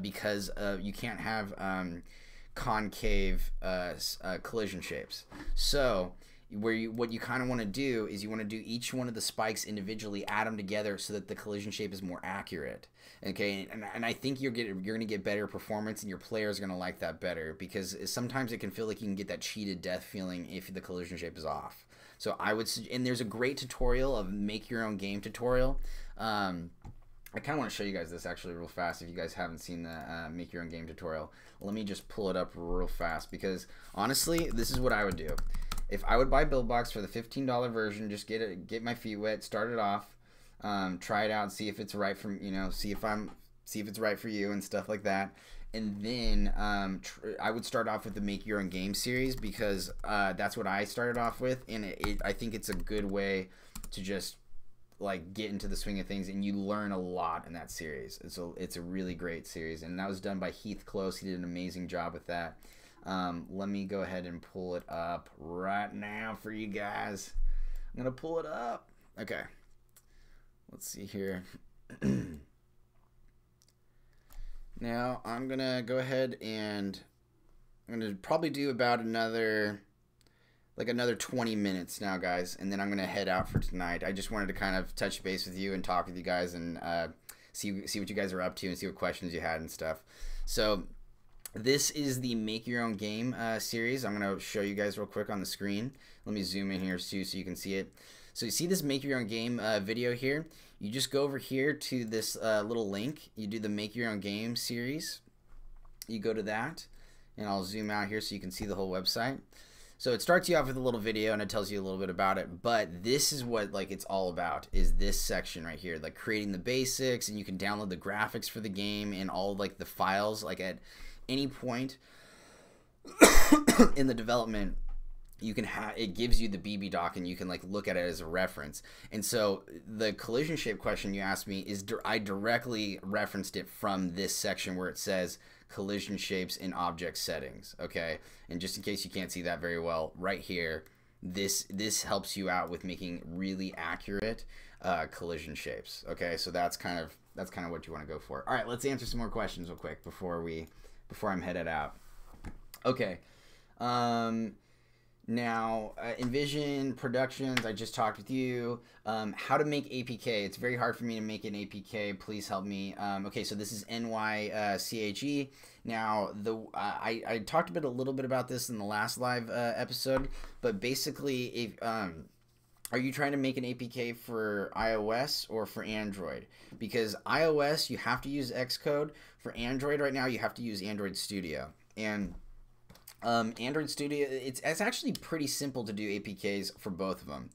because you can't have concave collision shapes. So what you kind of want to do is you want to do each one of the spikes individually, add them together so that the collision shape is more accurate. Okay, and I think you're going to get better performance, and your players are going to like that better, because sometimes it can feel like you can get that cheated death feeling if the collision shape is off. So I would, and there's a great tutorial of make your own game tutorial. I kind of want to show you guys this actually real fast if you guys haven't seen the make your own game tutorial. Let me just pull it up real fast, because honestly, this is what I would do. If I would buy Buildbox for the $15 version, just get my feet wet, start it off, try it out, see if it's right for, see if it's right for you and stuff like that. And then I would start off with the Make Your Own Game series, because that's what I started off with, and I think it's a good way to just like get into the swing of things, and you learn a lot in that series. It's a really great series, and that was done by Heath Close. He did an amazing job with that. Let me go ahead and pull it up right now for you guys. I'm gonna pull it up. Okay, let's see here. Now I'm gonna go ahead and I'm gonna probably do about another 20 minutes now, guys, and then I'm gonna head out for tonight. I just wanted to kind of touch base with you and talk with you guys, and see what you guys are up to, and see what questions you had and stuff. So this is the Make Your Own Game series. I'm gonna show you guys real quick on the screen. Let me zoom in here too so you can see it. So you see this Make Your Own Game video here? You just go over here to this little link. You do the Make Your Own Game series. You go to that, and I'll zoom out here so you can see the whole website. So it starts you off with a little video, and it tells you a little bit about it, but this is what it's all about, is this section right here, like creating the basics, and you can download the graphics for the game and all the files, at any point in the development. You can it gives you the BB doc, and you can look at it as a reference. And so the collision shape question you asked me is I directly referenced it from this section where it says collision shapes in object settings. Okay, and just in case you can't see that very well, right here, this helps you out with making really accurate collision shapes. Okay, so that's kind of what you want to go for. All right, let's answer some more questions real quick before I'm headed out. Okay. Now, Envision Productions, I just talked with you. How to make APK. It's very hard for me to make an APK. Please help me. Okay, so this is NYCHE. Now, I talked a little bit about this in the last live episode, but basically, if are you trying to make an APK for iOS or for Android? Because iOS, you have to use Xcode. For Android right now, you have to use Android Studio. And Android Studio, it's actually pretty simple to do APKs for both of them.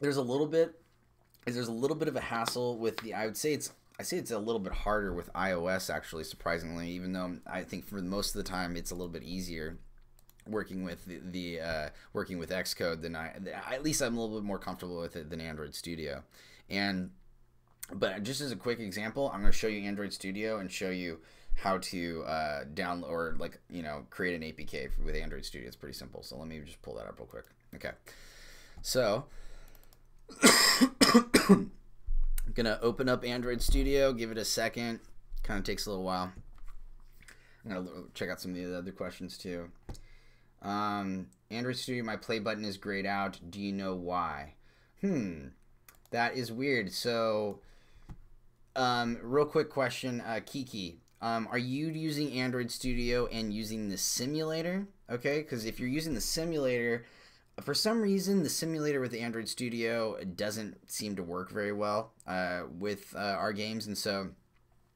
There's a little bit of a hassle with the, I say it's a little bit harder with iOS, actually, surprisingly, even though I think for most of the time it's a little bit easier working with working with Xcode than at least I'm a little bit more comfortable with it than Android Studio. But just as a quick example, I'm going to show you Android Studio and show you how to download or create an APK with Android Studio. It's pretty simple. So let me just pull that up real quick. Okay. So I'm gonna open up Android Studio, give it a second. Kind of takes a little while. I'm gonna check out some of the other questions too. Android Studio, my play button is grayed out. Do you know why? That is weird. So real quick question, Kiki. Are you using Android Studio and using the simulator? Okay, because if you're using the simulator, for some reason, the simulator with the Android Studio doesn't seem to work very well with our games. And so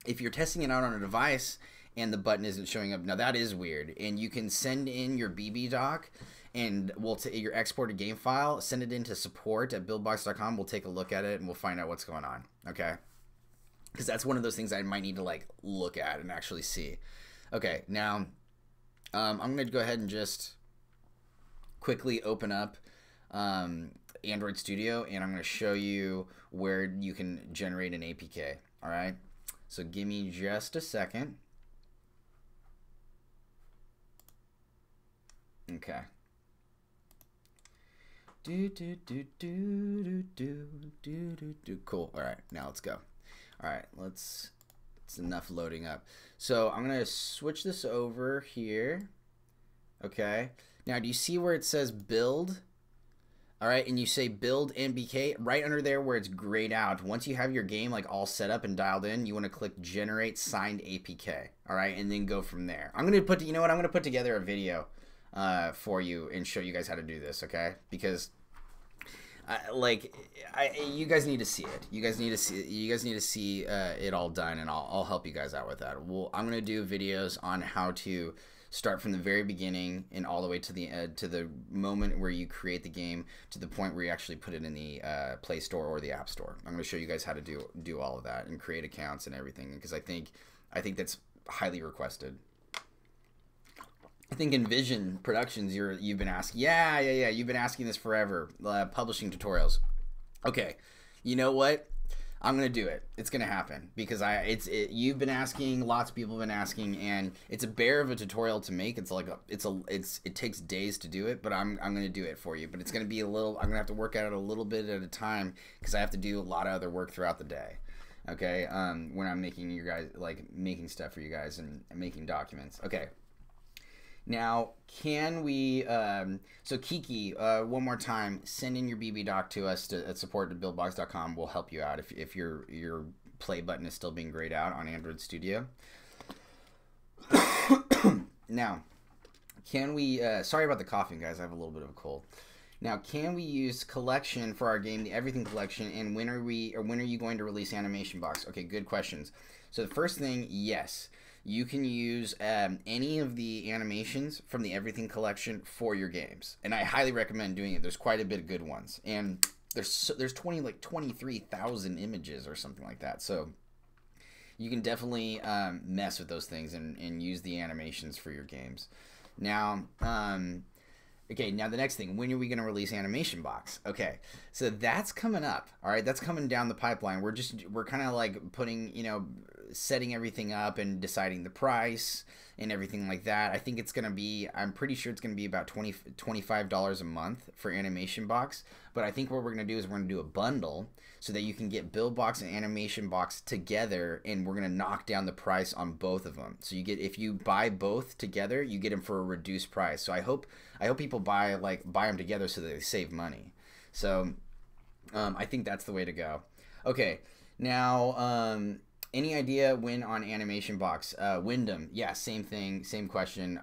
if you're testing it out on a device and the button isn't showing up, now that is weird. And you can send in your BB doc, and we'll take your exported game file, send it into support@buildbox.com. We'll take a look at it, and we'll find out what's going on. Okay. Because that's one of those things I might need to look at and actually see. Okay, now I'm going to go ahead and just quickly open up Android Studio, and I'm going to show you where you can generate an APK. All right, so give me just a second. Okay. Cool. All right, now let's go. All right, it's enough loading up. So I'm gonna switch this over here. Okay. Now, do you see where it says build? All right, and you say build NBK right under there where it's grayed out. Once you have your game like all set up and dialed in, you want to click generate signed APK. All right, and then go from there. I'm gonna put, you know what? I'm gonna put together a video for you and show you guys how to do this. Okay, because you guys need to see it. You guys need to see it all done, and I'll help you guys out with that. Well, I'm gonna do videos on how to start from the very beginning and all the way to the moment where you create the game to the point where you actually put it in the Play Store or the App Store. I'm gonna show you guys how to do all of that and create accounts and everything, because I think that's highly requested. I think Envision Productions, you've been asking. Yeah. You've been asking this forever. Publishing tutorials. Okay, you know what? I'm gonna do it. It's gonna happen because you've been asking. Lots of people have been asking, and it's a bear of a tutorial to make. It takes days to do it, but I'm gonna do it for you. But it's gonna be I'm gonna have to work at it a little bit at a time because I have to do a lot of other work throughout the day. Okay, when I'm making making stuff for you guys and making documents. Okay. Now, can we, so Kiki, one more time, send in your BB doc to us at support@buildbox.com. We'll help you out if your play button is still being grayed out on Android Studio. Now, can we, sorry about the coughing, guys. I have a little bit of a cold. Now, can we use collection for our game, the Everything Collection, and when are you going to release Animation Box? Okay, good questions. So the first thing, yes. You can use any of the animations from the Everything Collection for your games, and I highly recommend doing it. There's quite a bit of good ones, and there's 23,000 images or something like that. So you can definitely mess with those things and use the animations for your games. Now, okay, now the next thing, when are we going to release Animation Box? Okay, so that's coming up. All right, that's coming down the pipeline. We're kind of like putting, setting everything up and deciding the price and everything like that. I think it's going to be, I'm pretty sure it's going to be about $25 a month for Animation Box. But I think what we're going to do is we're going to do a bundle so that you can get Buildbox and Animation Box together, and we're going to knock down the price on both of them. So if you buy both together, you get them for a reduced price. So I hope people buy them together so that they save money. So I think that's the way to go. Okay, now any idea when on Animation Box? Wyndham, yeah, same thing, same question.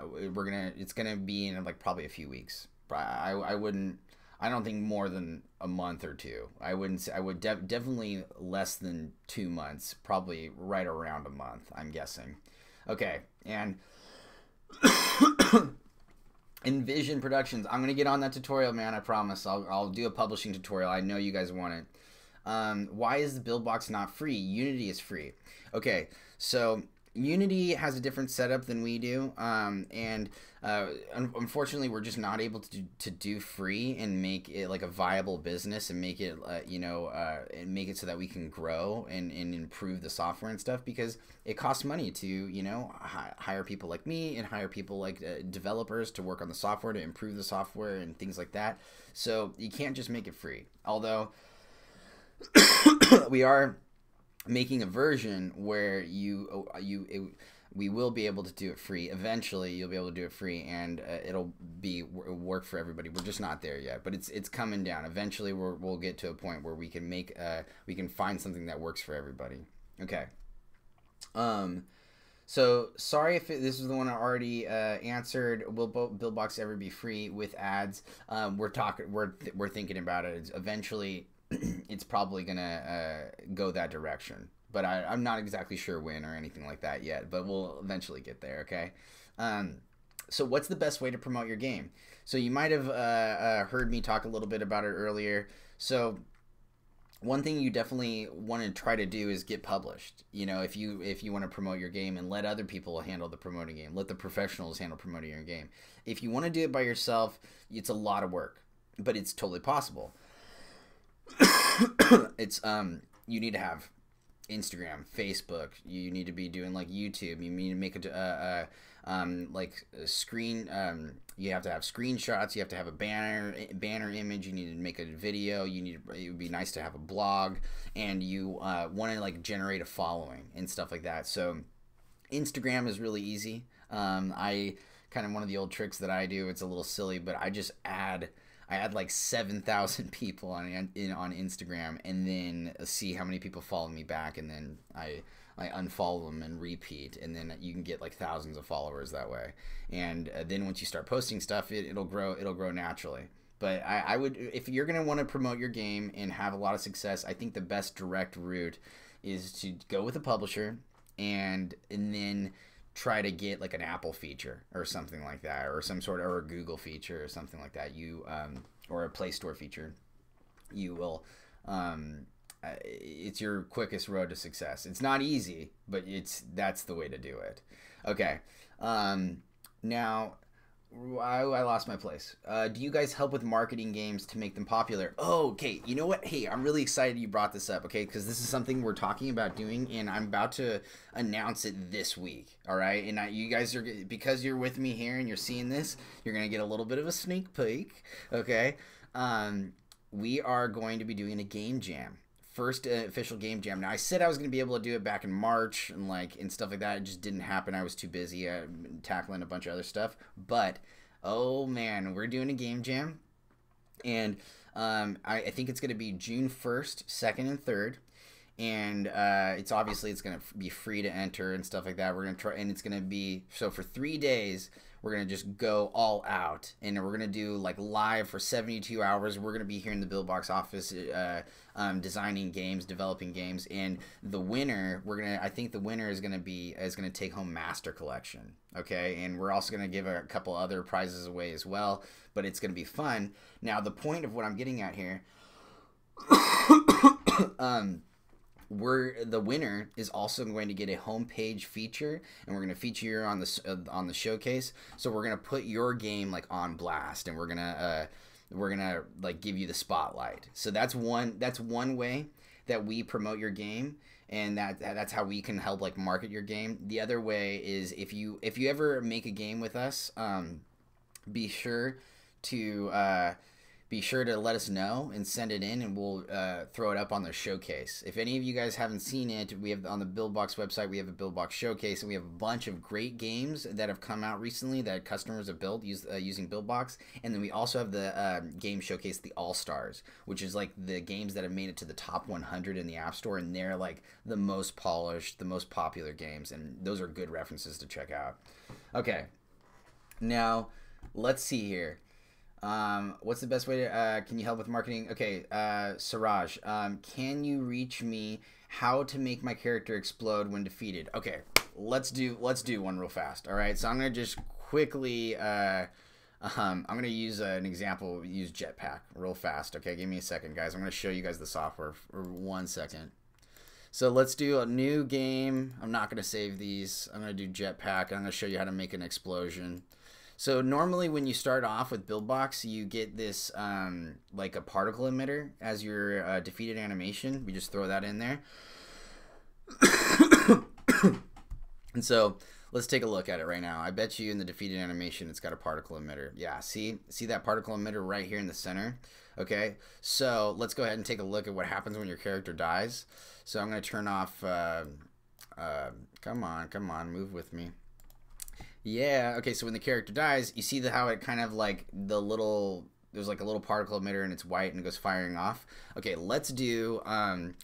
It's gonna be in probably a few weeks. I don't think more than a month or two. I would definitely less than 2 months, probably right around a month, I'm guessing. Okay, and Envision Productions, I'm gonna get on that tutorial, man. I promise. I'll do a publishing tutorial. I know you guys want it. Why is the Buildbox not free? Unity is free. Okay, so Unity has a different setup than we do, and unfortunately, we're just not able to do free and make it like a viable business and make it, and make it so that we can grow and improve the software and stuff, because it costs money to, hire people like me and hire people like developers to work on the software, to improve the software and things like that. So you can't just make it free. Although we are making a version where we will be able to do it free. Eventually, you'll be able to do it free, and it'll work for everybody. We're just not there yet, but it's coming down. Eventually, we'll get to a point where we can find something that works for everybody. Okay. So sorry if this is the one I already answered. Will Buildbox ever be free with ads? We're thinking about it. Eventually, it's probably gonna go that direction, but I'm not exactly sure when or anything like that yet, but we'll eventually get there. Okay. So what's the best way to promote your game? So you might have heard me talk a little bit about it earlier. So one thing you definitely want to try to do is get published. You know, if you want to promote your game, and let other people handle the promoting game, let the professionals handle promoting your game. If you want to do it by yourself, it's a lot of work, but it's totally possible. It's you need to have Instagram, Facebook. You need to be doing like YouTube. You need to make like a screen. You have to have screenshots. You have to have a banner image. You need to make a video. It would be nice to have a blog, and you want to like generate a following and stuff like that. So Instagram is really easy. I kind of, one of the old tricks that I do, it's a little silly, but I add like 7,000 people on Instagram, and then see how many people follow me back, and then I unfollow them and repeat, and then you can get like thousands of followers that way. And then once you start posting stuff, it'll grow naturally. But I would, if you're gonna want to promote your game and have a lot of success, I think the best direct route is to go with a publisher, and then try to get like an Apple feature or something like that, or some sort of, or a Google feature or something like that. Or a Play Store feature. You will. It's your quickest road to success. It's not easy, but that's the way to do it. Okay. Now, I lost my place. Do you guys help with marketing games to make them popular? Oh, okay. You know what? Hey, I'm really excited you brought this up, okay? Because this is something we're talking about doing, and I'm about to announce it this week, all right? And you guys are, because you're with me here and you're seeing this, you're going to get a little bit of a sneak peek, okay? We are going to be doing a game jam. First official game jam. Now, I said I was going to be able to do it back in March and stuff like that. It just didn't happen. I was too busy tackling a bunch of other stuff. But, oh man, we're doing a game jam. And I think it's going to be June 1st, 2nd, and 3rd. And it's going to be free to enter and stuff like that. We're going to try, and it's going to be, so for 3 days, we're going to just go all out, and we're going to do like live for 72 hours. We're going to be here in the Buildbox office designing games, developing games, and the winner, I think the winner is going to take home Master Collection, okay? And we're also going to give a couple other prizes away as well, but it's going to be fun. Now, the point of what I'm getting at here, the winner is also going to get a homepage feature, and we're going to feature you on the showcase. So we're going to put your game like on blast, and we're gonna like give you the spotlight. So that's one way that we promote your game, and that's how we can help like market your game. The other way is if you ever make a game with us, be sure to let us know and send it in, and we'll throw it up on the showcase. If any of you guys haven't seen it, we have on the Buildbox website, we have a Buildbox showcase, and we have a bunch of great games that have come out recently that customers have built using Buildbox. And then we also have the game showcase, the All-Stars, which is like the games that have made it to the top 100 in the App Store, and they're like the most polished, the most popular games, and those are good references to check out. Okay, now let's see here. What's the best way to, can you help with marketing? Okay, Siraj, can you reach me how to make my character explode when defeated? Okay, let's do one real fast. All right, so I'm going to just quickly, I'm going to use an example, use Jetpack real fast. Okay, give me a second, guys. I'm going to show you guys the software for 1 second. So let's do a new game. I'm not going to save these. I'm going to do Jetpack. I'm going to show you how to make an explosion. So normally when you start off with Buildbox, you get this like a particle emitter as your defeated animation. We just throw that in there. And so let's take a look at it right now. I bet you in the defeated animation it's got a particle emitter. Yeah, see that particle emitter right here in the center? Okay, so let's go ahead and take a look at what happens when your character dies. So I'm going to turn off, come on, move with me. Yeah, okay, so when the character dies, you see how it kind of like there's like a little particle emitter and it's white and it goes firing off. Okay, let's do an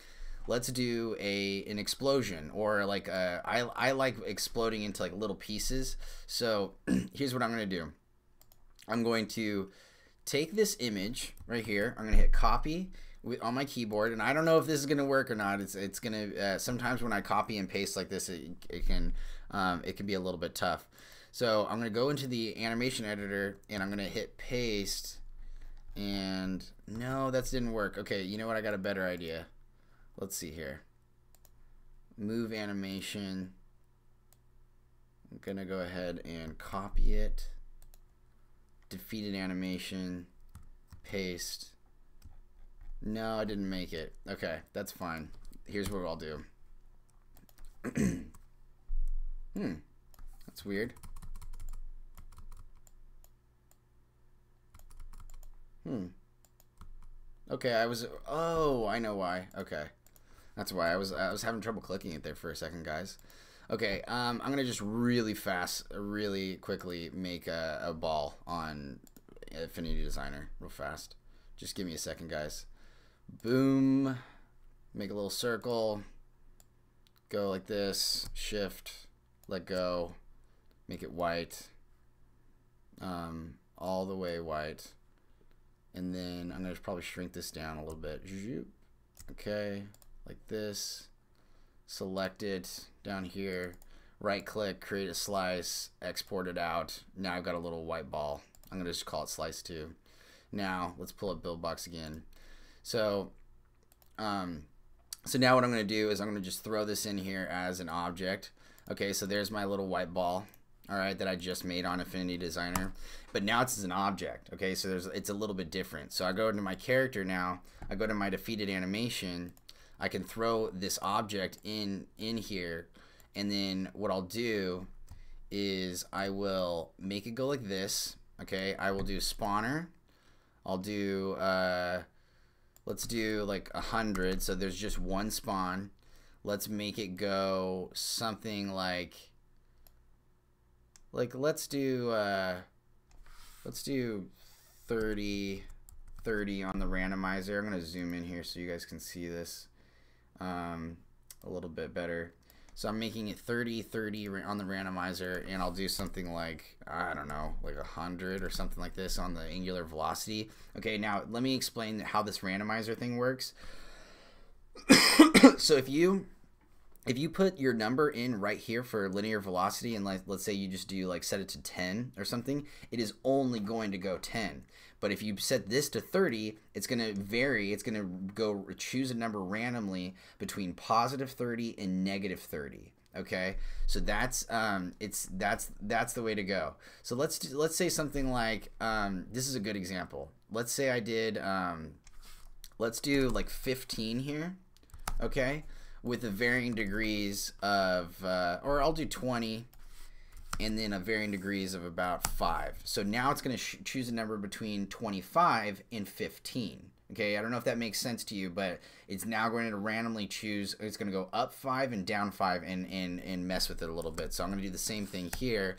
explosion, or like I like exploding into like little pieces. So here's what I'm going to do. I'm going to take this image right here. I'm going to hit copy on my keyboard, and I don't know if this is going to work or not. It's going to sometimes when I copy and paste like this, it can be a little bit tough. So I'm going to go into the animation editor, and I'm going to hit paste, And no, that didn't work. Okay, you know what? I got a better idea. Let's see here. Move animation. I'm gonna go ahead and copy it. Defeated animation. Paste. No, I didn't make it. Okay, that's fine. Here's what I'll do. That's weird. Okay, oh, I know why. Okay. That's why I was having trouble clicking it there for a second, guys. Okay, I'm gonna just really quickly make a ball on Affinity Designer real fast. Just give me a second, guys. Boom. Make a little circle. Go like this. Shift. Let go. Make it white. All the way white. And then I'm gonna probably shrink this down a little bit. Okay, like this. Select it down here. Right click, create a slice, export it out. Now I've got a little white ball. I'm gonna just call it slice 2. Now let's pull up Buildbox again. So now what I'm gonna do is I'm gonna just throw this in here as an object. Okay, so there's my little white ball. All right, that I just made on Affinity Designer, but now it's as an object. Okay, so it's a little bit different. So I go into my character now. I go to my defeated animation. I can throw this object in here, and then what I'll do is I will make it go like this. Okay, I will do spawner. I'll do let's do like 100. So there's just one spawn. Let's make it go something like let's do 30 on the randomizer. I'm gonna zoom in here so you guys can see this a little bit better. So I'm making it 30 on the randomizer, and I'll do something like, I don't know, like 100 or something like this on the angular velocity. Okay, now let me explain how this randomizer thing works. So if you put your number in right here for linear velocity, and let's say you just do like set it to 10 or something, it is only going to go 10. But if you set this to 30, it's going to vary. It's going to go choose a number randomly between positive 30 and negative 30. Okay, so that's the way to go. So let's say something like this is a good example. Let's say I did let's do like 15 here. Okay, with the varying degrees of, or I'll do 20, and then a varying degrees of about 5. So now it's going to choose a number between 25 and 15. Okay, I don't know if that makes sense to you, but it's now going to randomly choose. It's going to go up 5 and down 5 and mess with it a little bit. So I'm going to do the same thing here,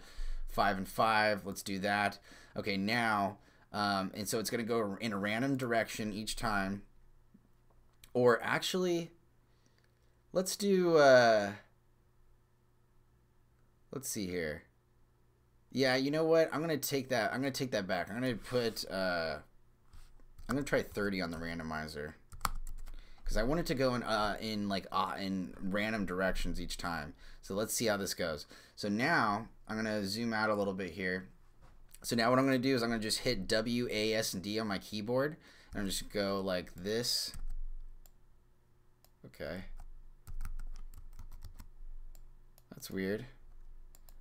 5 and 5. Let's do that. Okay, now, and so it's going to go in a random direction each time. Or actually, let's do, let's see here. Yeah, you know what? I'm going to take that back. I'm going to put, I'm going to try 30 on the randomizer, because I want it to go in random directions each time. So let's see how this goes. So now I'm going to zoom out a little bit here. So now what I'm going to do is I'm going to just hit W, A, S, and D on my keyboard. And I'm just go like this. Okay. That's weird.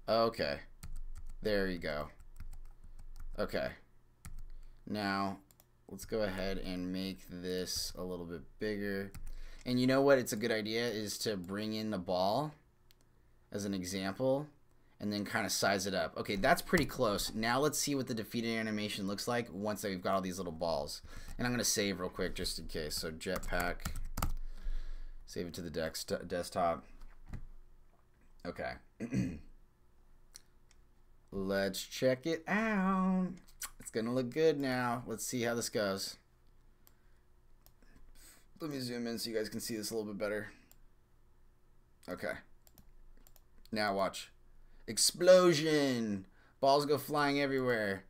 Okay. There you go. Okay. Now, let's go ahead and make this a little bit bigger. And you know what? It's a good idea is to bring in the ball as an example and then kind of size it up. Okay, that's pretty close. Now let's see what the defeated animation looks like once we've got all these little balls. And I'm going to save real quick just in case. So Jetpack. Save it to the desktop. Okay. Let's check it out. It's gonna look good now. Let's see how this goes. Let me zoom in so you guys can see this a little bit better. Okay. Now watch. Explosion! Balls go flying everywhere.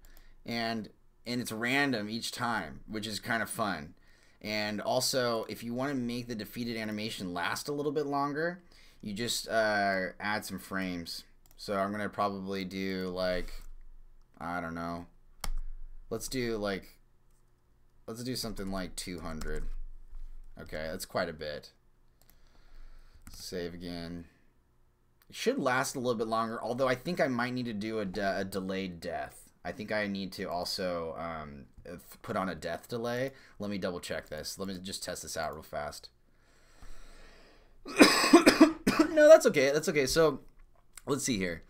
And it's random each time, which is kind of fun. And also, if you want to make the defeated animation last a little bit longer, you just add some frames. So I'm going to probably do like, I don't know. Let's do like let's do something like 200. Okay, that's quite a bit. Save again. It should last a little bit longer, although I think I might need to do a delayed death. I think I need to also put on a death delay. Let me double check this. Let me just test this out real fast. No, that's okay. That's okay. So let's see here.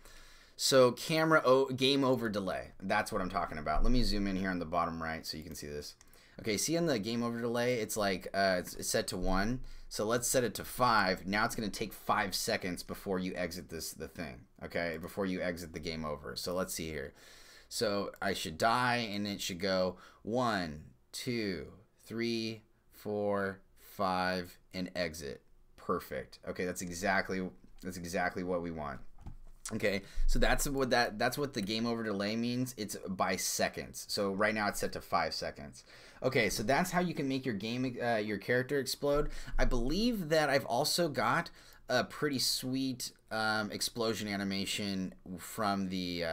So game over delay. That's what I'm talking about. Let me zoom in here on the bottom right so you can see this. Okay, see on the game over delay, it's like it's set to 1. So let's set it to 5. Now it's going to take 5 seconds before you exit the thing. Okay, before you exit the game over. So let's see here. So I should die, and it should go 1, 2, 3, 4, 5, and exit. Perfect. Okay, that's exactly what we want. Okay, so that's what the game over delay means. It's by seconds. So right now it's set to 5 seconds. Okay, so that's how you can make your your character explode. I believe that I've also got a pretty sweet explosion animation from the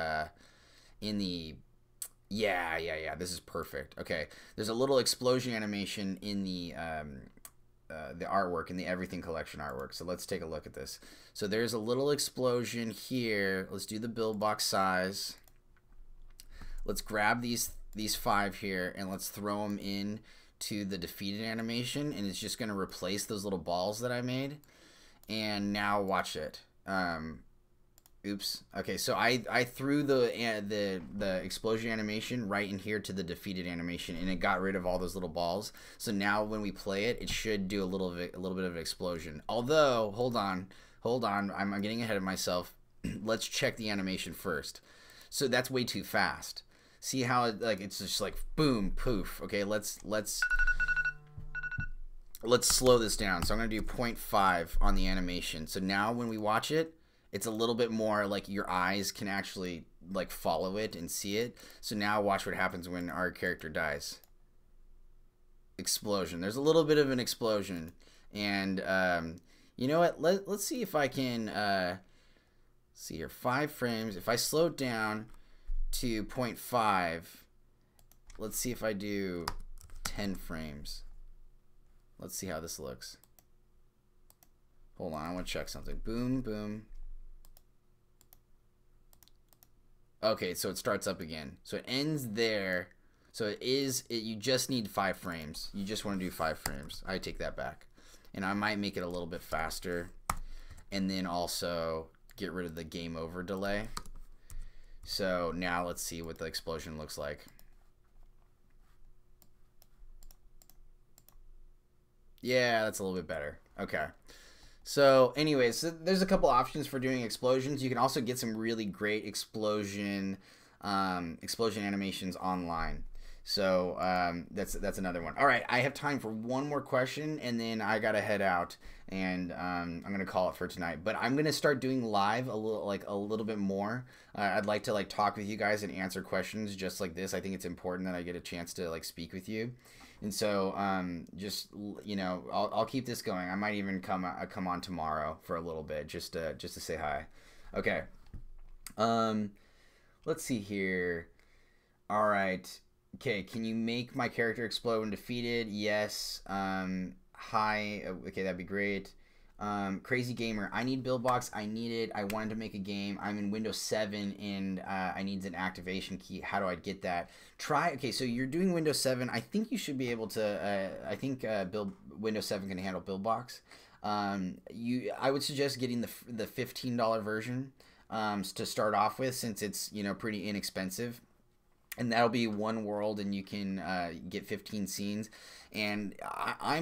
yeah, this is perfect. Okay, there's a little explosion animation in the artwork, in the Everything Collection artwork. So let's take a look at this. So there's a little explosion here. Let's do the build box size. Let's grab these 5 here and let's throw them in to the defeated animation, and it's just going to replace those little balls that I made. And now watch it. Oops. Okay, so I threw the explosion animation right in here to the defeated animation, and it got rid of all those little balls. So now when we play it, it should do a little bit of an explosion. Although, hold on, I'm getting ahead of myself. Let's check the animation first. So that's way too fast. See how it's just like boom, poof. Okay, let's slow this down. So I'm gonna do 0.5 on the animation. So now when we watch it, it's a little bit more like your eyes can actually like follow it and see it. So now watch what happens when our character dies. Explosion. There's a little bit of an explosion. And you know what? Let's see if I can see here. 5 frames. If I slow it down to 0.5, let's see if I do 10 frames. Let's see how this looks. Hold on, I want to check something. Boom, boom. Okay, so it starts up again. So it ends there. So you just need 5 frames. You just want to do 5 frames. I take that back. And I might make it a little bit faster. And then also get rid of the game over delay. So now let's see what the explosion looks like. Yeah, that's a little bit better. Okay. So anyways, so there's a couple options for doing explosions. You can also get some really great explosion animations online. So that's another one. All right, I have time for one more question, and then I gotta head out, and I'm gonna call it for tonight. But I'm gonna start doing live a little bit more. I'd like to talk with you guys and answer questions just like this. I think it's important that I get a chance to speak with you. And so, just I'll keep this going. I might even come on tomorrow for a little bit, just to say hi. Okay. Let's see here. All right. Okay. Can you make my character explode when defeated? Yes. Hi. Okay, that'd be great. Crazy Gamer. I need Buildbox. I need it. I wanted to make a game. I'm in Windows 7 and I need an activation key. How do I get that? Okay, so you're doing Windows 7. I think you should be able to. I think Windows 7 can handle Buildbox. I would suggest getting the $15 version to start off with, since it's pretty inexpensive. And that'll be one world, and you can get 15 scenes. And I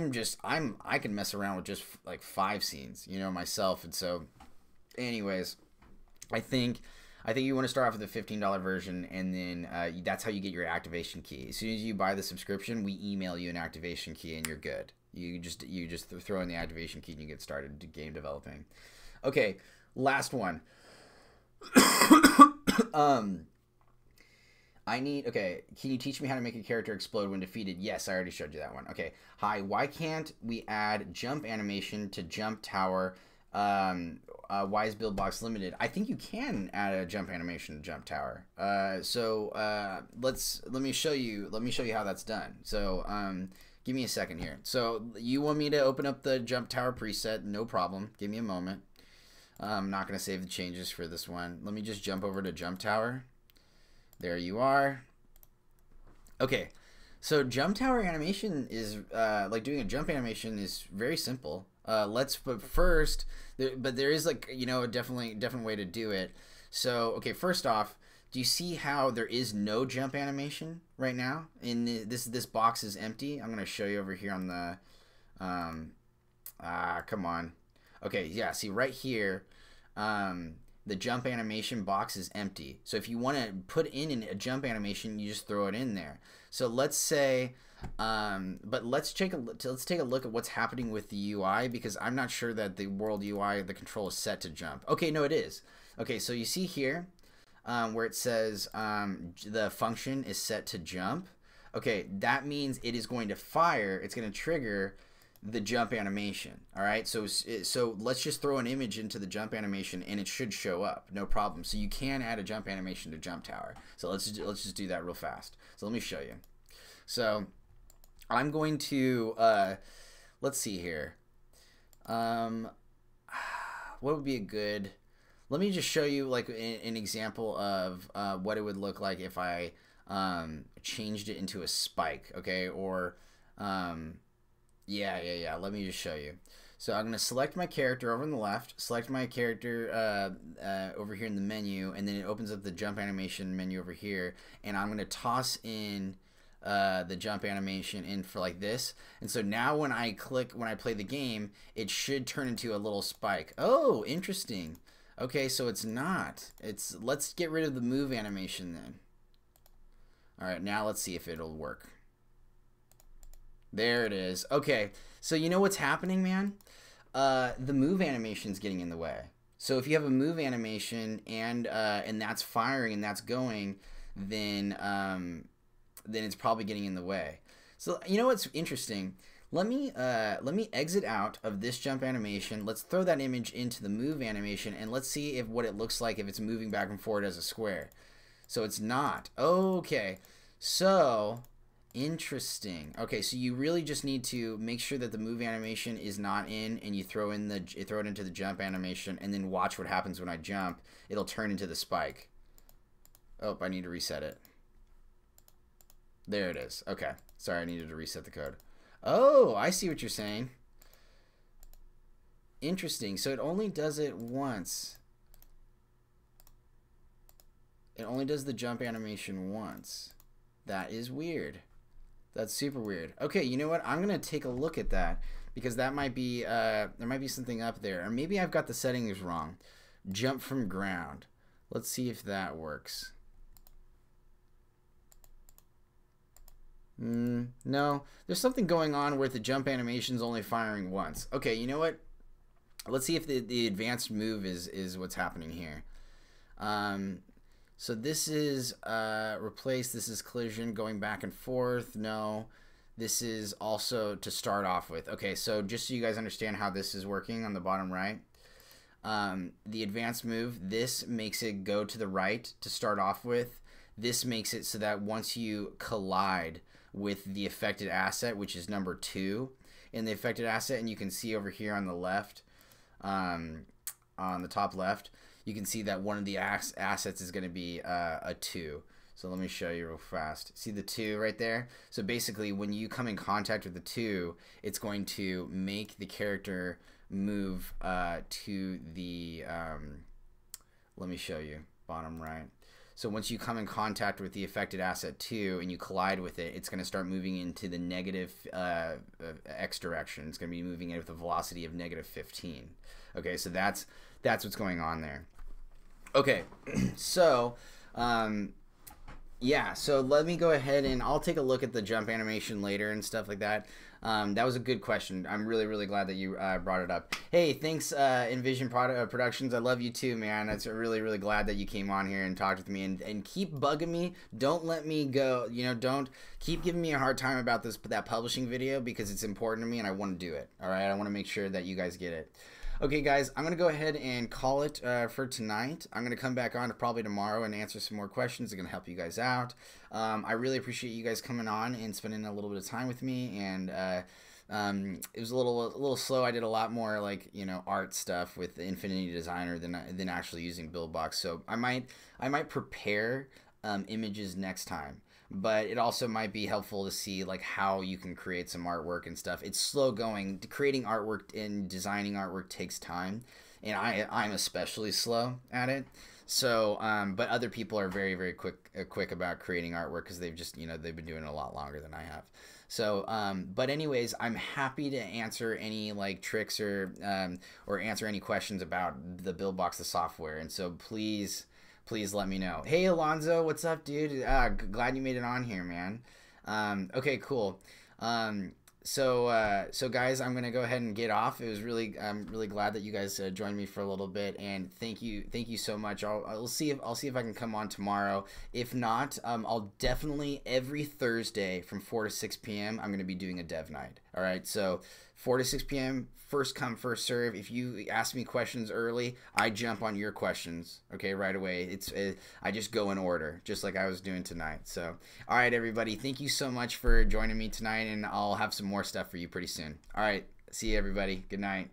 can mess around with just 5 scenes, myself. And so, anyways, I think you want to start off with the $15 version, and then that's how you get your activation key. As soon as you buy the subscription, we email you an activation key, and you're good. You just throw in the activation key, and you get started game developing. Okay, last one. Okay, can you teach me how to make a character explode when defeated? Yes, I already showed you that one. Okay, hi, why can't we add jump animation to jump tower? why is Buildbox limited? I think you can add a jump animation to Jump Tower. Let me show you how that's done. So give me a second here. So you want me to open up the Jump Tower preset? No problem. Give me a moment. I'm not going to save the changes for this one. Let me just jump over to Jump Tower. There you are. Okay, so Jump Tower animation is like doing a jump animation is very simple. But first, there is like, you know, a different way to do it. So okay, first off, do you see how there is no jump animation right now? This box is empty. I'm gonna show you over here on the come on. Okay, yeah, see right here, the jump animation box is empty. So if you want to put in a jump animation, you just throw it in there. So let's say, but let's take a look at what's happening with the UI, because I'm not sure that the world UI, the control is set to jump. Okay, no, it is. Okay, so you see here where it says the function is set to jump. Okay, that means it is going to fire. It's going to trigger the jump animation. All right, so let's just throw an image into the jump animation and it should show up, no problem. So you can add a jump animation to Jump Tower. So let's just do that real fast. So let me show you. So I'm going to let's see here. What would be a good? Let me just show you like an example of what it would look like if I changed it into a spike. Okay, or yeah. Let me just show you. So I'm going to select my character over on the left, select my character over here in the menu, and then it opens up the jump animation menu over here, and I'm going to toss in the jump animation in for like this. And so now when I play the game, it should turn into a little spike. Oh, interesting. Okay, so it's not. Let's get rid of the move animation then. All right, now let's see if it'll work. There it is. Okay, so you know what's happening, man? The move animation's getting in the way. So if you have a move animation and that's firing and that's going, then it's probably getting in the way. So you know what's interesting? Let me exit out of this jump animation. Let's throw that image into the move animation and let's see what it looks like if it's moving back and forward as a square. So it's not. Okay, so interesting. Okay, so you really just need to make sure that the move animation is not in, and you throw it into the jump animation, and then watch what happens when I jump. It'll turn into the spike. Oh, I need to reset it. There it is. Okay, sorry, I needed to reset the code. Oh, I see what you're saying. Interesting. So it only does it once. It only does the jump animation once. That is weird. That's super weird. Okay, you know what? I'm gonna take a look at that, because that might be there might be something up there, or maybe I've got the settings wrong. Jump from ground. Let's see if that works. No, there's something going on where the jump animation's only firing once. Okay, you know what? Let's see if the advanced move is what's happening here. So this is replace, this is collision, going back and forth. No, this is also to start off with. Okay, so just so you guys understand how this is working on the bottom right, the advanced move, this makes it go to the right to start off with. This makes it so that once you collide with the affected asset, which is number 2 in the affected asset, and you can see over here on the left, on the top left, you can see that one of the assets is going to be a 2. So let me show you real fast. See the 2 right there? So basically, when you come in contact with the 2, it's going to make the character move to the, let me show you, bottom right. So once you come in contact with the affected asset 2 and you collide with it, it's going to start moving into the negative X direction. It's going to be moving it with a velocity of -15. Okay, so that's what's going on there. Okay, so yeah, so let me go ahead and I'll take a look at the jump animation later and stuff like that. That was a good question. I'm really glad that you brought it up. Hey, thanks Envision Productions. I love you too, man. It's really glad that you came on here and talked with me, and keep bugging me. Don't let me go. You know, don't keep giving me a hard time about that publishing video, because it's important to me and I want to do it. All right, I want to make sure that you guys get it. Okay, guys, I'm gonna go ahead and call it for tonight. I'm gonna come back on probably tomorrow and answer some more questions. I'm gonna help you guys out. I really appreciate you guys coming on and spending a little bit of time with me. And it was a little slow. I did a lot more like art stuff with Infinity Designer than actually using Buildbox. So I might prepare images next time. But it also might be helpful to see like how you can create some artwork and stuff. It's slow going. Creating artwork and designing artwork takes time, and I'm especially slow at it. So, but other people are very quick about creating artwork because they've been doing it a lot longer than I have. So, but anyways, I'm happy to answer any like tricks or answer any questions about the Buildbox, the software. And so please let me know. Hey, Alonzo, what's up, dude? Glad you made it on here, man. Okay, cool. So guys, I'm gonna go ahead and get off. I'm really glad that you guys joined me for a little bit, and thank you so much. I'll see if I can come on tomorrow. If not, I'll definitely every Thursday from 4 to 6 p.m. I'm gonna be doing a dev night. All right, so 4 to 6 p.m. First come, first serve. If you ask me questions early, I jump on your questions, okay, right away. I just go in order, just like I was doing tonight. So, all right, everybody, thank you so much for joining me tonight, and I'll have some more stuff for you pretty soon. All right, see you, everybody. Good night.